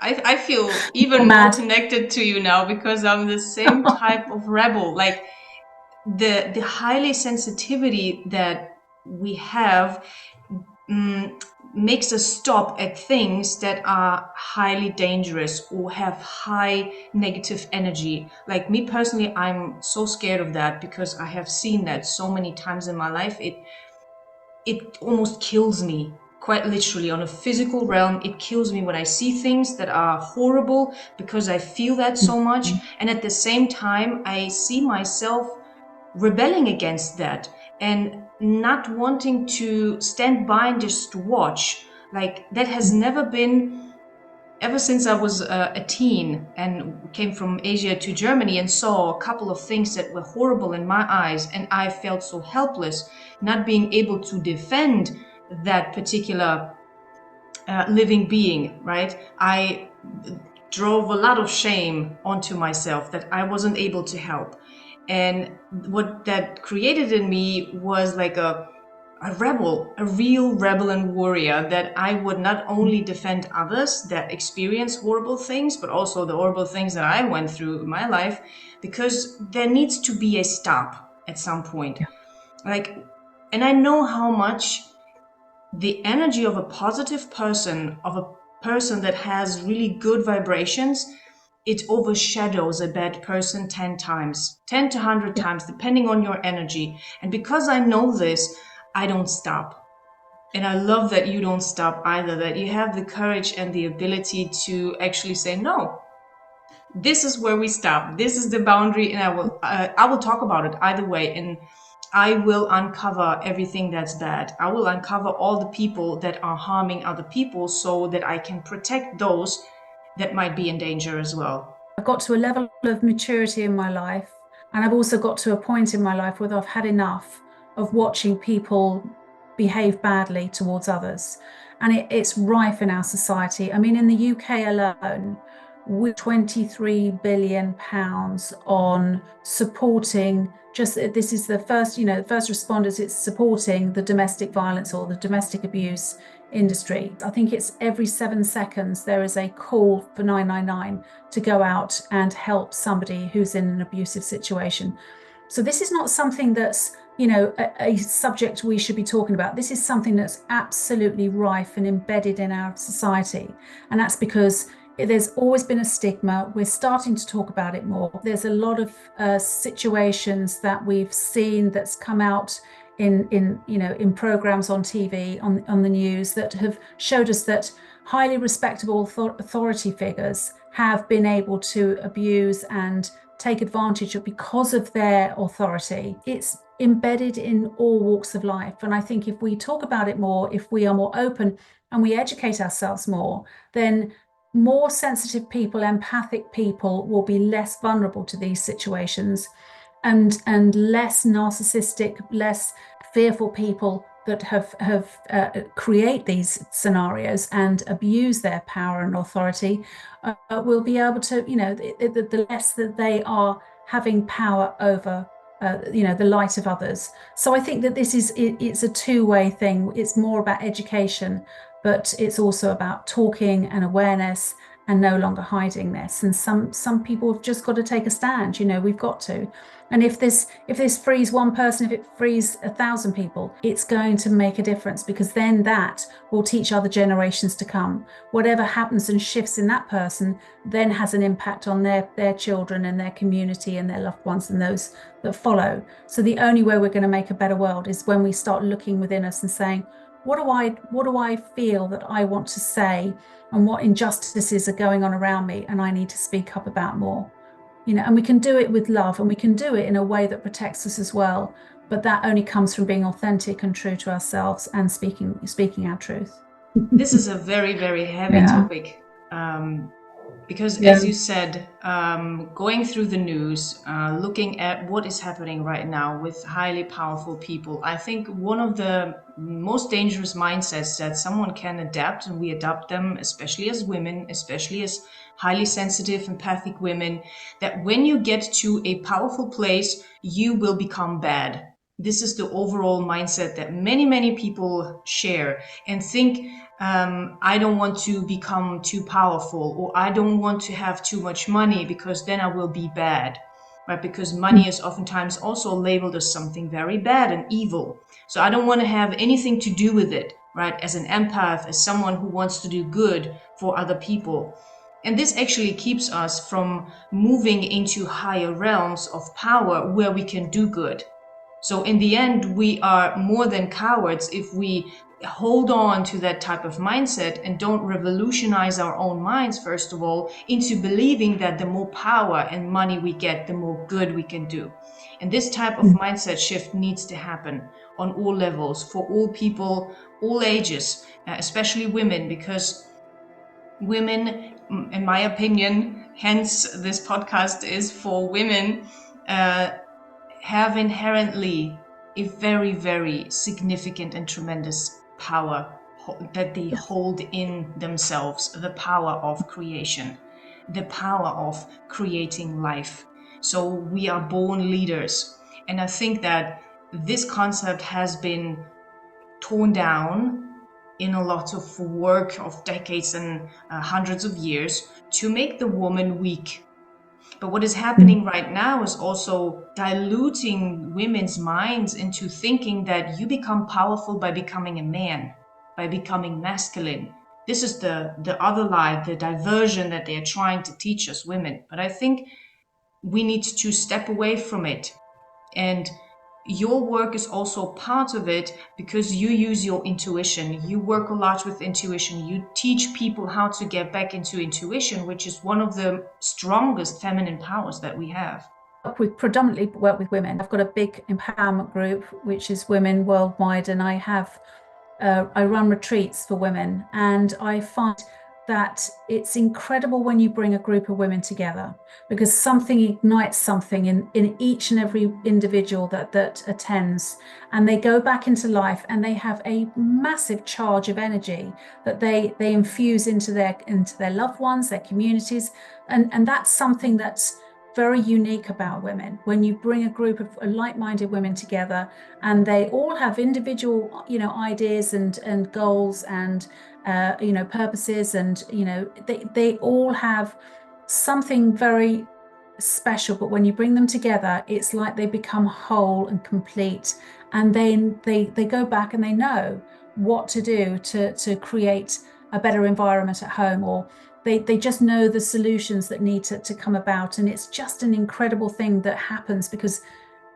I feel Or even more mad. connected to you now because I'm the same type of rebel. Like the highly sensitivity that we have makes us stop at things that are highly dangerous or have high negative energy. Like me personally, I'm so scared of that because I have seen that so many times in my life. It almost kills me, quite literally. On a physical realm, it kills me when I see things that are horrible because I feel that so much. And at the same time, I see myself rebelling against that and not wanting to stand by and just watch. Like that has never been, ever since I was a teen and came from Asia to Germany and saw a couple of things that were horrible in my eyes, and I felt so helpless, not being able to defend that particular living being, right? I drove a lot of shame onto myself that I wasn't able to help. And what that created in me was like a rebel, a real rebel and warrior, that I would not only defend others that experience horrible things, but also the horrible things that I went through in my life, because there needs to be a stop at some point. Like, and I know how much the energy of a positive person, of a person that has really good vibrations, it overshadows a bad person 10 times, 10 to 100 Yeah. times, depending on your energy. And because I know this, I don't stop. And I love that you don't stop either, that you have the courage and the ability to actually say, no, this is where we stop. This is the boundary, and I will talk about it either way, and I will uncover everything that's bad. I will uncover all the people that are harming other people so that I can protect those that might be in danger as well. I've got to a level of maturity in my life, and I've also got to a point in my life where I've had enough of watching people behave badly towards others. And it's rife in our society. I mean, in the UK alone, we're £23 billion on supporting just this is the first, the first responders, it's supporting the domestic violence or the domestic abuse industry. I think it's every 7 seconds there is a call for 999 to go out and help somebody who's in an abusive situation. So this is not something that's, a subject we should be talking about. This is something that's absolutely rife and embedded in our society. And that's because there's always been a stigma. We're starting to talk about it more. There's a lot of situations that we've seen that's come out in programs on TV, on the news, that have showed us that highly respectable authority figures have been able to abuse and take advantage of because of their authority. It's embedded in all walks of life. And I think if we talk about it more, if we are more open and we educate ourselves more, then more sensitive people, empathic people will be less vulnerable to these situations, and less narcissistic, less fearful people that have create these scenarios and abuse their power and authority will be able to, the less that they are having power over the light of others. So I think that it's a two-way thing. It's more about education, but it's also about talking and awareness and no longer hiding this. And some people have just got to take a stand. We've got to. And if this frees one person, if it frees 1,000 people, it's going to make a difference, because then that will teach other generations to come. Whatever happens and shifts in that person then has an impact on their children and their community and their loved ones and those that follow. So the only way we're going to make a better world is when we start looking within us and saying, what do I feel that I want to say, and what injustices are going on around me and I need to speak up about more. And we can do it with love, and we can do it in a way that protects us as well. But that only comes from being authentic and true to ourselves and speaking our truth. This is a very, very heavy Yeah. topic. Because Yeah. as you said, going through the news, looking at what is happening right now with highly powerful people, I think one of the most dangerous mindsets that someone can adapt, and we adopt them, especially as women, especially as highly sensitive, empathic women, that when you get to a powerful place, you will become bad. This is the overall mindset that many, many people share and think, I don't want to become too powerful, or I don't want to have too much money because then I will be bad, right? Because money is oftentimes also labeled as something very bad and evil. So I don't want to have anything to do with it, right? As an empath, as someone who wants to do good for other people. And this actually keeps us from moving into higher realms of power where we can do good. So in the end, we are more than cowards if we hold on to that type of mindset and don't revolutionize our own minds, first of all, into believing that the more power and money we get, the more good we can do. And this type of mindset shift needs to happen on all levels, for all people, all ages, especially women, because women, in my opinion, hence this podcast is for women, have inherently a very, very significant and tremendous power that they hold in themselves, the power of creation, the power of creating life. So we are born leaders. And I think that this concept has been torn down in a lot of work of decades and hundreds of years to make the woman weak. But what is happening right now is also diluting women's minds into thinking that you become powerful by becoming a man, by becoming masculine. This is the other lie, the diversion that they're trying to teach us women. But I think we need to step away from it and your work is also part of it because you use your intuition. You work a lot with intuition. You teach people how to get back into intuition, which is one of the strongest feminine powers that we have. Predominantly work with women. I've got a big empowerment group, which is women worldwide, and I run retreats for women, and I find that it's incredible when you bring a group of women together, because something ignites something in each and every individual that attends, and they go back into life and they have a massive charge of energy that they infuse into their loved ones, their communities, and that's something that's very unique about women. When you bring a group of like-minded women together, and they all have individual, ideas and goals and purposes, and they all have something very special. But when you bring them together, it's like they become whole and complete, and then they go back and they know what to do to create a better environment at home, or they just know the solutions that need to come about. And it's just an incredible thing that happens because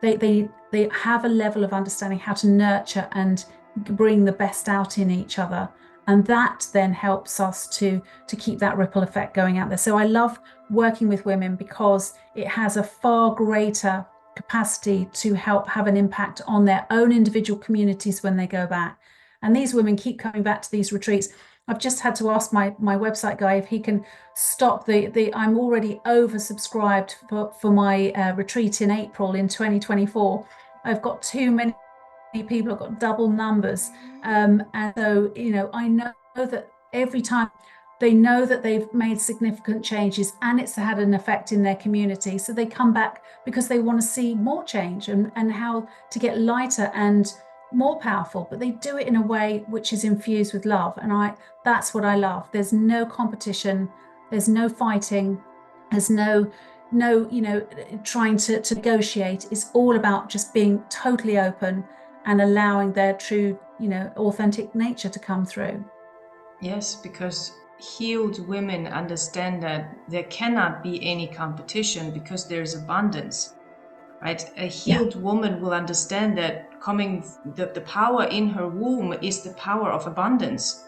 they have a level of understanding how to nurture and bring the best out in each other, and that then helps us to keep that ripple effect going out there. So I love working with women because it has a far greater capacity to help have an impact on their own individual communities when they go back. And these women keep coming back to these retreats. I've just had to ask my website guy if he can stop the I'm already oversubscribed for my retreat in April in 2024. I've got too many people, I've got double numbers. And so, I know that every time they know that they've made significant changes and it's had an effect in their community. So they come back because they want to see more change and how to get lighter and more powerful, but they do it in a way which is infused with love. And that's what I love. There's no competition, there's no fighting, there's no trying to negotiate. It's all about just being totally open and allowing their true, authentic nature to come through. Yes, because healed women understand that there cannot be any competition because there's abundance, right? A Yeah. healed woman will understand that the power in her womb is the power of abundance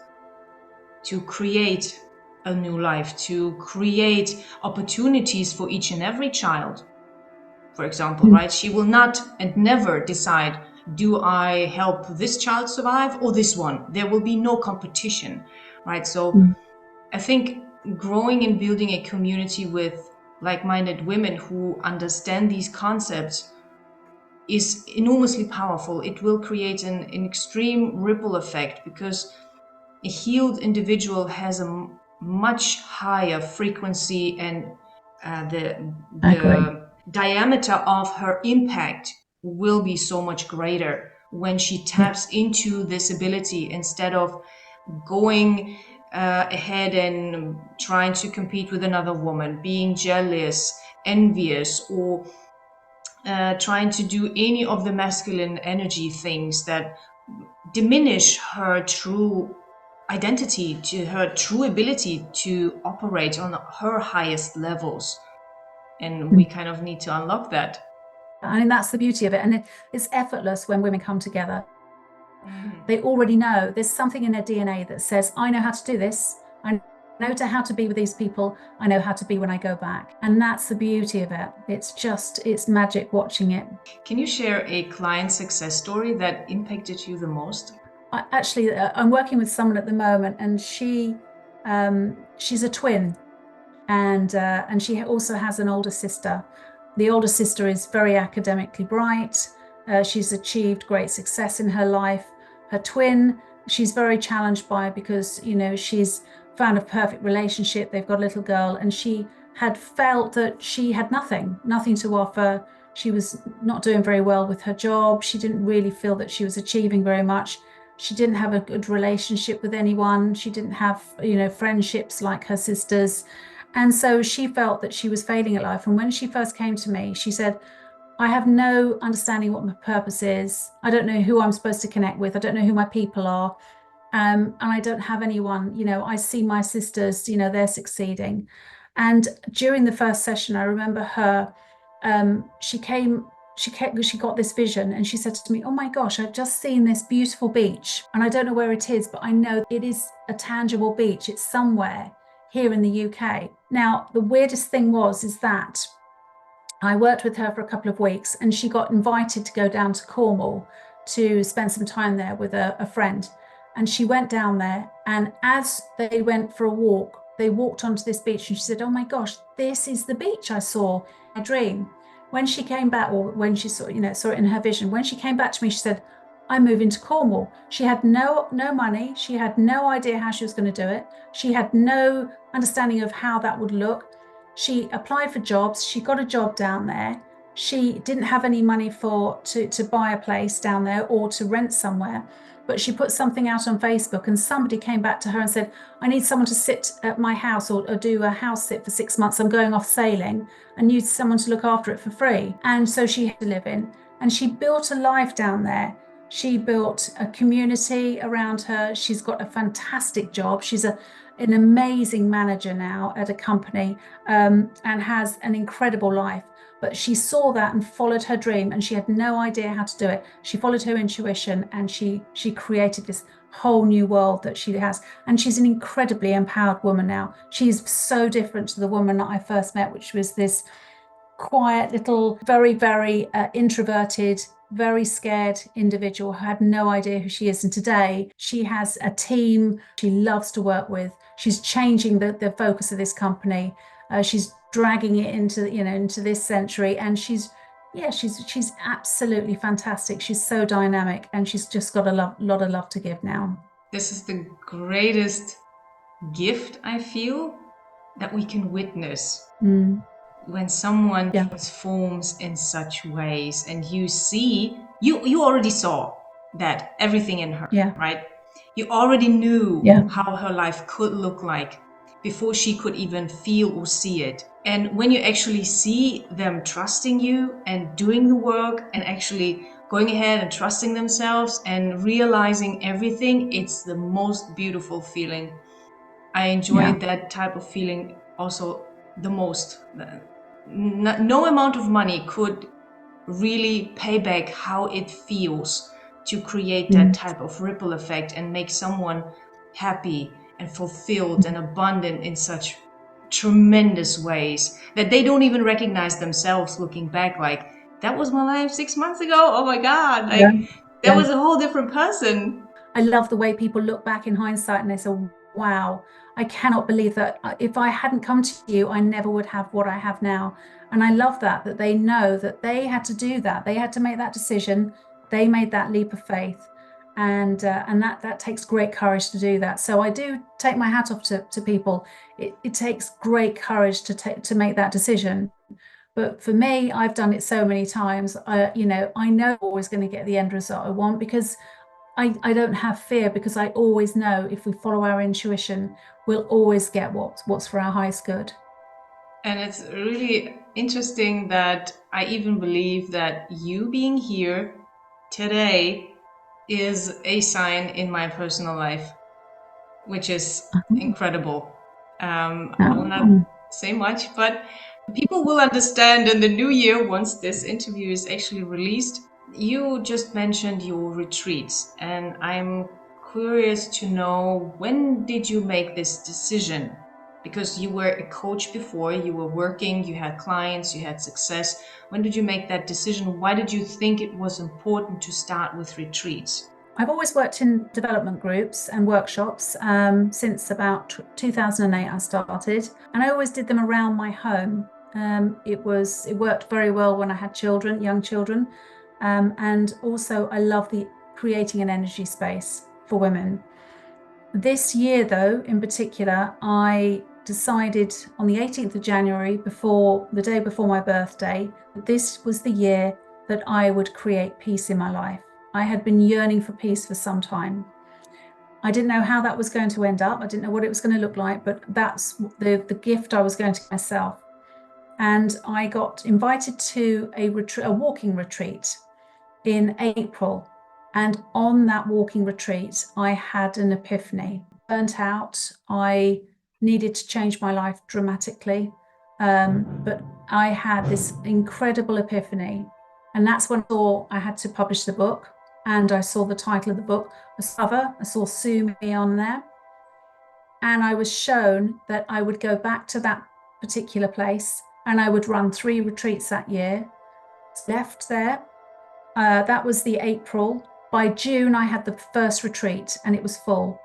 to create a new life, to create opportunities for each and every child, for example, Mm. right? She will not and never decide, do I help this child survive or this one? There will be no competition, right? So Mm. I think growing and building a community with like-minded women who understand these concepts is enormously powerful. It will create an extreme ripple effect because a healed individual has a much higher frequency, and I agree. the diameter of her impact will be so much greater when she Yeah. taps into this ability instead of going ahead and trying to compete with another woman, being jealous, envious, or trying to do any of the masculine energy things that diminish her true identity, to her true ability to operate on her highest levels. And we Mm. kind of need to unlock that. I mean, that's the beauty of it. And it's effortless when women come together. Mhm. They already know there's something in their DNA that says, I know how to do this. I know how to be with these people. I know how to be when I go back. And that's the beauty of it. It's magic watching it. Can you share a client success story that impacted you the most? I'm working with someone at the moment, and she's a twin, and she also has an older sister. The older sister is very academically bright. She's achieved great success in her life. Her twin, she's very challenged by, because she's found a perfect relationship. They've got a little girl, and she had felt that she had nothing to offer. She was not doing very well with her job. She didn't really feel that she was achieving very much. She didn't have a good relationship with anyone. She didn't have, friendships like her sisters. And so she felt that she was failing at life. And when she first came to me, she said, I have no understanding what my purpose is. I don't know who I'm supposed to connect with. I don't know who my people are. And I don't have anyone. I see my sisters, they're succeeding. And during the first session, I remember her, she came she got this vision and she said to me, oh my gosh, I've just seen this beautiful beach and I don't know where it is, but I know it is a tangible beach. It's somewhere here in the UK. Now, the weirdest thing is that I worked with her for a couple of weeks and she got invited to go down to Cornwall to spend some time there with a friend. And she went down there, and as they went for a walk, they walked onto this beach and she said, oh my gosh, this is the beach I saw in my dream. When she came back, or when she saw, saw it in her vision, when she came back to me, she said, I'm moving to Cornwall. She had no money. She had no idea how she was going to do it. She had no understanding of how that would look. She applied for jobs. She got a job down there. She didn't have any money to buy a place down there or to rent somewhere, but she put something out on Facebook and somebody came back to her and said, I need someone to sit at my house or do a house sit for 6 months. I'm going off sailing and need someone to look after it for free. And so she had to live in, and she built a life down there. She built a community around her. She's got a fantastic job. She's an amazing manager now at a company, and has an incredible life. But she saw that and followed her dream, and she had no idea how to do it. She followed her intuition, and she created this whole new world that she has. And she's an incredibly empowered woman now. She's so different to the woman that I first met, which was this quiet little, very, very introverted, very scared individual who had no idea who she is. And today she has a team she loves to work with. She's changing the focus of this company. She's dragging it into this century, and she's absolutely fantastic. She's so dynamic, and she's just got a lot of love to give now. This is the greatest gift, I feel, that we can witness. When someone transforms in such ways, and you see, you already saw that everything in her, right? You already knew how her life could look like before she could even feel or see it. And when you actually see them trusting you and doing the work and actually going ahead and trusting themselves and realizing everything, it's the most beautiful feeling. I enjoy that type of feeling also the most. No amount of money could really pay back how it feels to create that type of ripple effect and make someone happy and fulfilled and abundant in such tremendous ways that they don't even recognize themselves looking back, like, that was my life 6 months ago. Oh my God. That was a whole different person. I love the way people look back in hindsight and they say, wow, I cannot believe that if I hadn't come to you, I never would have what I have now. And I love that they know that they had to do that. They had to make that decision. They made that leap of faith. And that takes great courage to do that. So I do take my hat off to people. It takes great courage to make that decision. But for me, I've done it so many times. I know I'm always going to get the end result I want, because I don't have fear, because I always know if we follow our intuition, we'll always get what's for our highest good. And it's really interesting that I even believe that you being here today is a sign in my personal life, which is incredible. I will not say much, but people will understand in the new year once this interview is actually released. You just mentioned your retreats, and I'm curious to know, when did you make this decision? Because you were a coach before, you were working, you had clients, you had success. When did you make that decision? Why did you think it was important to start with retreats? I've always worked in development groups and workshops since about 2008 I started, and I always did them around my home. It worked very well when I had children, young children, and also I love creating an energy space for women. This year, though, in particular, I decided on the 18th of January, the day before my birthday, that this was the year that I would create peace in my life. I had been yearning for peace for some time. I didn't know how that was going to end up. I didn't know what it was going to look like, but that's the gift I was going to give myself. And I got invited to a walking retreat in April. And on that walking retreat, I had an epiphany. Burnt out. I needed to change my life dramatically. But I had this incredible epiphany. And that's when I had to publish the book, and I saw the title of the book, the cover. I saw Sue Me on there. And I was shown that I would go back to that particular place and I would run 3 retreats that year. Left there. That was the April. By June, I had the first retreat and it was full.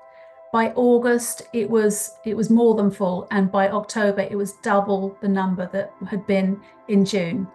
By August, it was more than full, and by October, it was double the number that had been in June.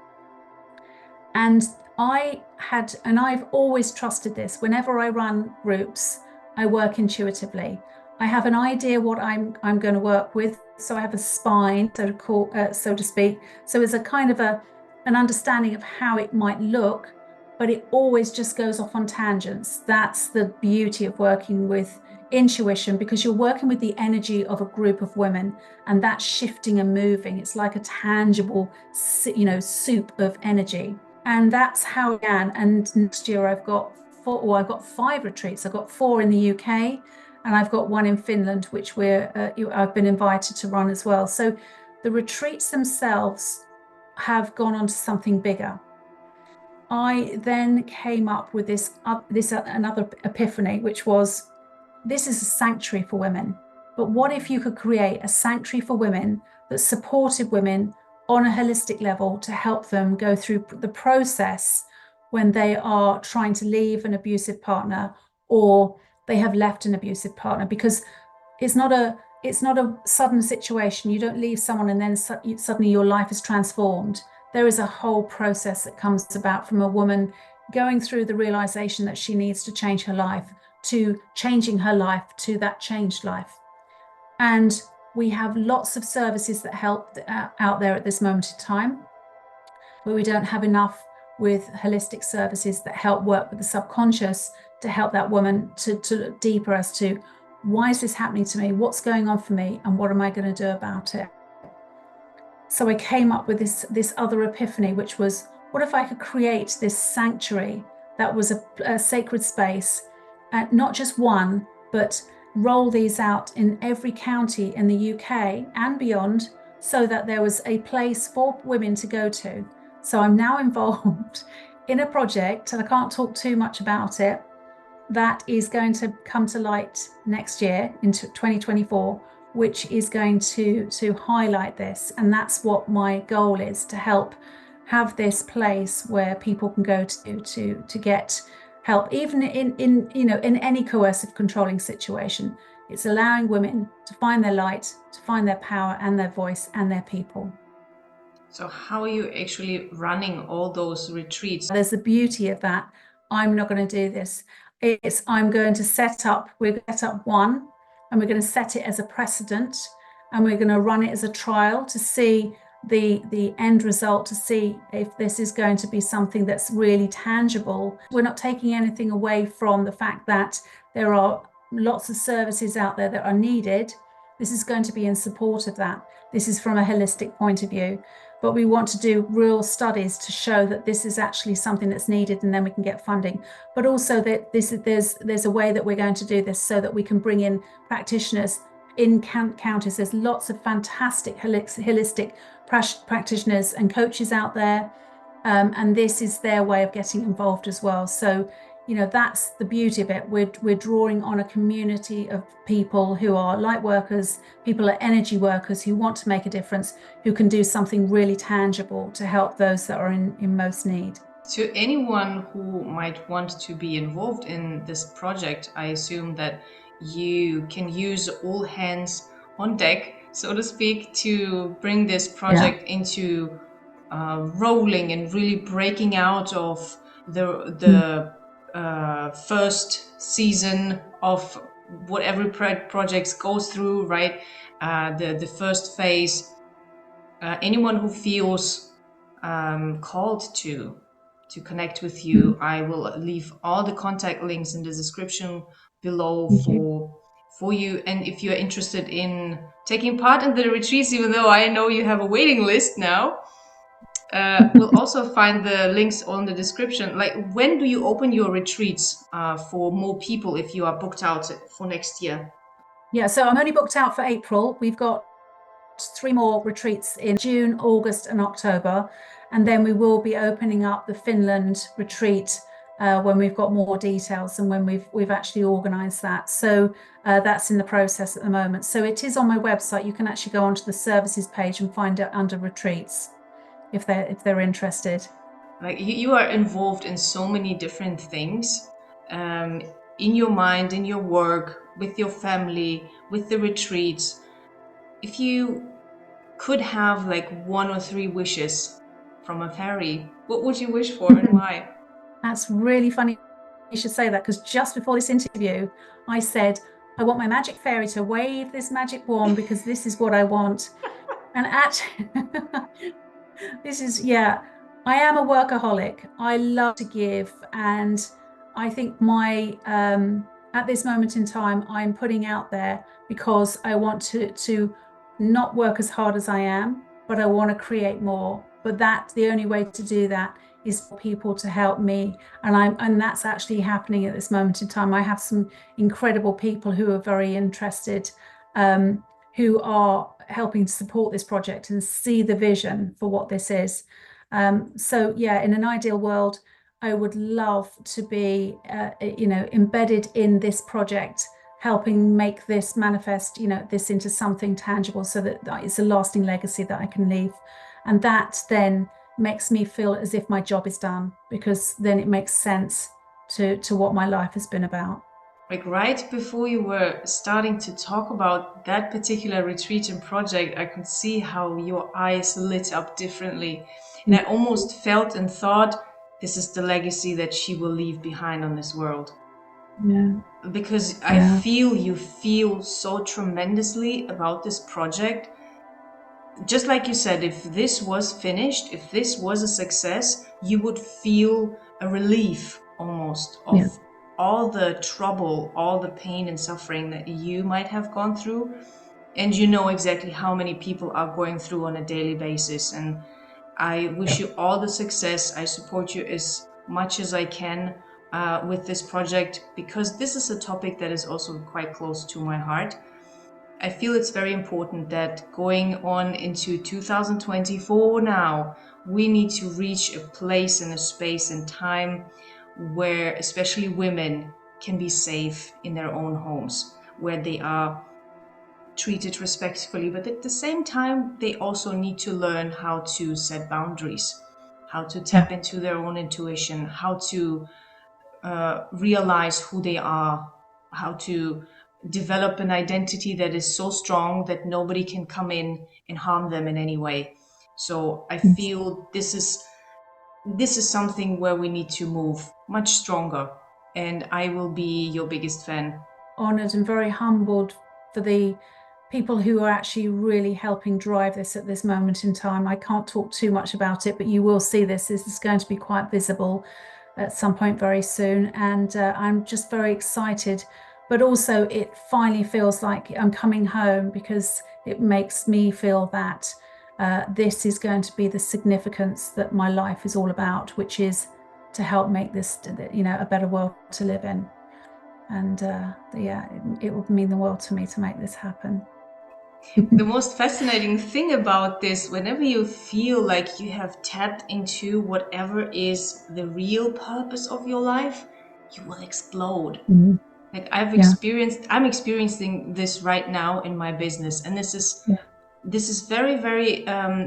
And I've always trusted this. Whenever I run groups, I work intuitively. I have an idea what I'm going to work with, so I have a spine, so to speak. So it's a kind of an understanding of how it might look, but it always just goes off on tangents. That's the beauty of working with intuition, because you're working with the energy of a group of women, and that's shifting and moving. It's like a tangible, soup of energy. And that's how I began. And next year I've got 5 retreats. I've got 4 in the UK, and I've got 1 in Finland, which I've been invited to run as well. So the retreats themselves have gone on to something bigger. I then came up with another epiphany, which was, this is a sanctuary for women. But what if you could create a sanctuary for women that supported women on a holistic level to help them go through the process when they are trying to leave an abusive partner, or they have left an abusive partner? Because it's not a sudden situation. You don't leave someone and then suddenly your life is transformed. There is a whole process that comes about from a woman going through the realization that she needs to change her life, to changing her life to that changed life. And we have lots of services that help out there at this moment in time, but we don't have enough with holistic services that help work with the subconscious to help that woman to look deeper as to, why is this happening to me? What's going on for me? And what am I going to do about it? So I came up with this other epiphany, which was, what if I could create this sanctuary that was a sacred space, not just one, but roll these out in every county in the UK and beyond, so that there was a place for women to go to. So I'm now involved in a project, and I can't talk too much about it, that is going to come to light next year into 2024, which is going to highlight this. And that's what my goal is, to help have this place where people can go to get help, even in any coercive controlling situation. It's allowing women to find their light, to find their power and their voice and their people. So how are you actually running all those retreats? There's the beauty of that. I'm not going to do this. We're going to set up one, and we're going to set it as a precedent, and we're going to run it as a trial to see the end result, to see if this is going to be something that's really tangible. We're not taking anything away from the fact that there are lots of services out there that are needed. This is going to be in support of that. This is from a holistic point of view. But we want to do real studies to show that this is actually something that's needed, and then we can get funding. But also that there's a way that we're going to do this so that we can bring in practitioners in counties. There's lots of fantastic holistic practitioners and coaches out there, and this is their way of getting involved as well. So, that's the beauty of it. We're drawing on a community of people who are light workers, people are energy workers who want to make a difference, who can do something really tangible to help those that are in most need. To anyone who might want to be involved in this project, I assume that you can use all hands on deck, so to speak, to bring this project into rolling and really breaking out of the first season of what every project goes through, right? The first phase. Anyone who feels called to connect with you, I will leave all the contact links in the description below for you. And if you're interested in taking part in the retreats, even though I know you have a waiting list now, we'll also find the links on the description. Like, when do you open your retreats for more people if you are booked out for next year? Yeah, so I'm only booked out for April. We've got 3 more retreats in June, August, and October. And then we will be opening up the Finland retreat when we've got more details and when we've actually organised that. So that's in the process at the moment. So it is on my website. You can actually go onto the services page and find it under retreats if they're interested. Like you are involved in so many different things, um, in your mind, in your work, with your family, with the retreats. If you could have like one or three wishes from a fairy, what would you wish for and why? That's really funny you should say that, because just before this interview, I said, I want my magic fairy to wave this magic wand because this is what I want. And actually, this is, yeah, I am a workaholic. I love to give. And I think at this moment in time, I'm putting out there because I want to not work as hard as I am, but I want to create more. But the only way to do that is for people to help me. And that's actually happening at this moment in time. I have some incredible people who are very interested, who are helping to support this project and see the vision for what this is. So yeah, in an ideal world, I would love to be, embedded in this project, helping make this manifest, this into something tangible, so that it's a lasting legacy that I can leave. And that then makes me feel as if my job is done, because then it makes sense to what my life has been about. Like right before you were starting to talk about that particular retreat and project, I could see how your eyes lit up differently. And I almost felt and thought, this is the legacy that she will leave behind on this world. Yeah, Because I yeah, feel you feel so tremendously about this project. Just like you said, if this was finished, if this was a success, you would feel a relief almost of yeah, all the trouble, all the pain and suffering that you might have gone through. And you know exactly how many people are going through on a daily basis. And I wish you all the success. I support you as much as I can with this project, because this is a topic that is also quite close to my heart. I feel it's very important that going on into 2024 now, we need to reach a place and a space and time where especially women can be safe in their own homes, where they are treated respectfully, but at the same time, they also need to learn how to set boundaries, how to yeah. tap into their own intuition, how to realize who they are, how to develop an identity that is so strong that nobody can come in and harm them in any way. So I feel this is something where we need to move much stronger, and I will be your biggest fan. Honoured and very humbled for the people who are actually really helping drive this at this moment in time. I can't talk too much about it, but you will see this. This is going to be quite visible at some point very soon. And I'm just very excited. But also, it finally feels like I'm coming home, because it makes me feel that this is going to be the significance that my life is all about, which is to help make this, a better world to live in. And yeah, it would mean the world to me to make this happen. The most fascinating thing about this, whenever you feel like you have tapped into whatever is the real purpose of your life, you will explode. Mhm. Like Yeah, I'm experiencing this right now in my business, and yeah, this is very, very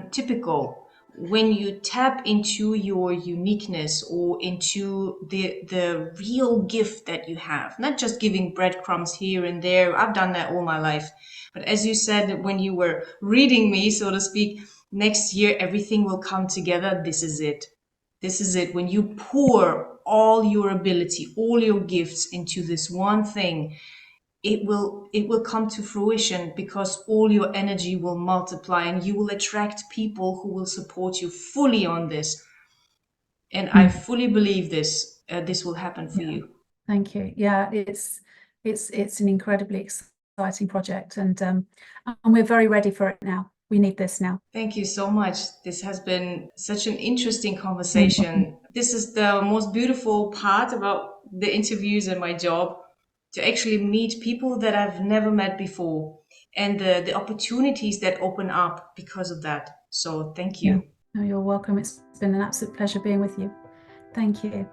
typical when you tap into your uniqueness or into the real gift that you have. Not just giving breadcrumbs here and there. I've done that all my life. But as you said, when you were reading me, so to speak, next year everything will come together. This is it. This is it. When you pour all your ability, all your gifts into this one thing, it will come to fruition, because all your energy will multiply and you will attract people who will support you fully on this. And I mm, fully believe this will happen for yeah. you. Thank you. Yeah, it's an incredibly exciting project, and we're very ready for it now. We need this now. Thank you so much. This has been such an interesting No problem. conversation. This is the most beautiful part about the interviews and my job, to actually meet people that I've never met before. and the opportunities that open up because of that. So thank Yeah. you. No, you're welcome. It's been an absolute pleasure being with you. Thank you.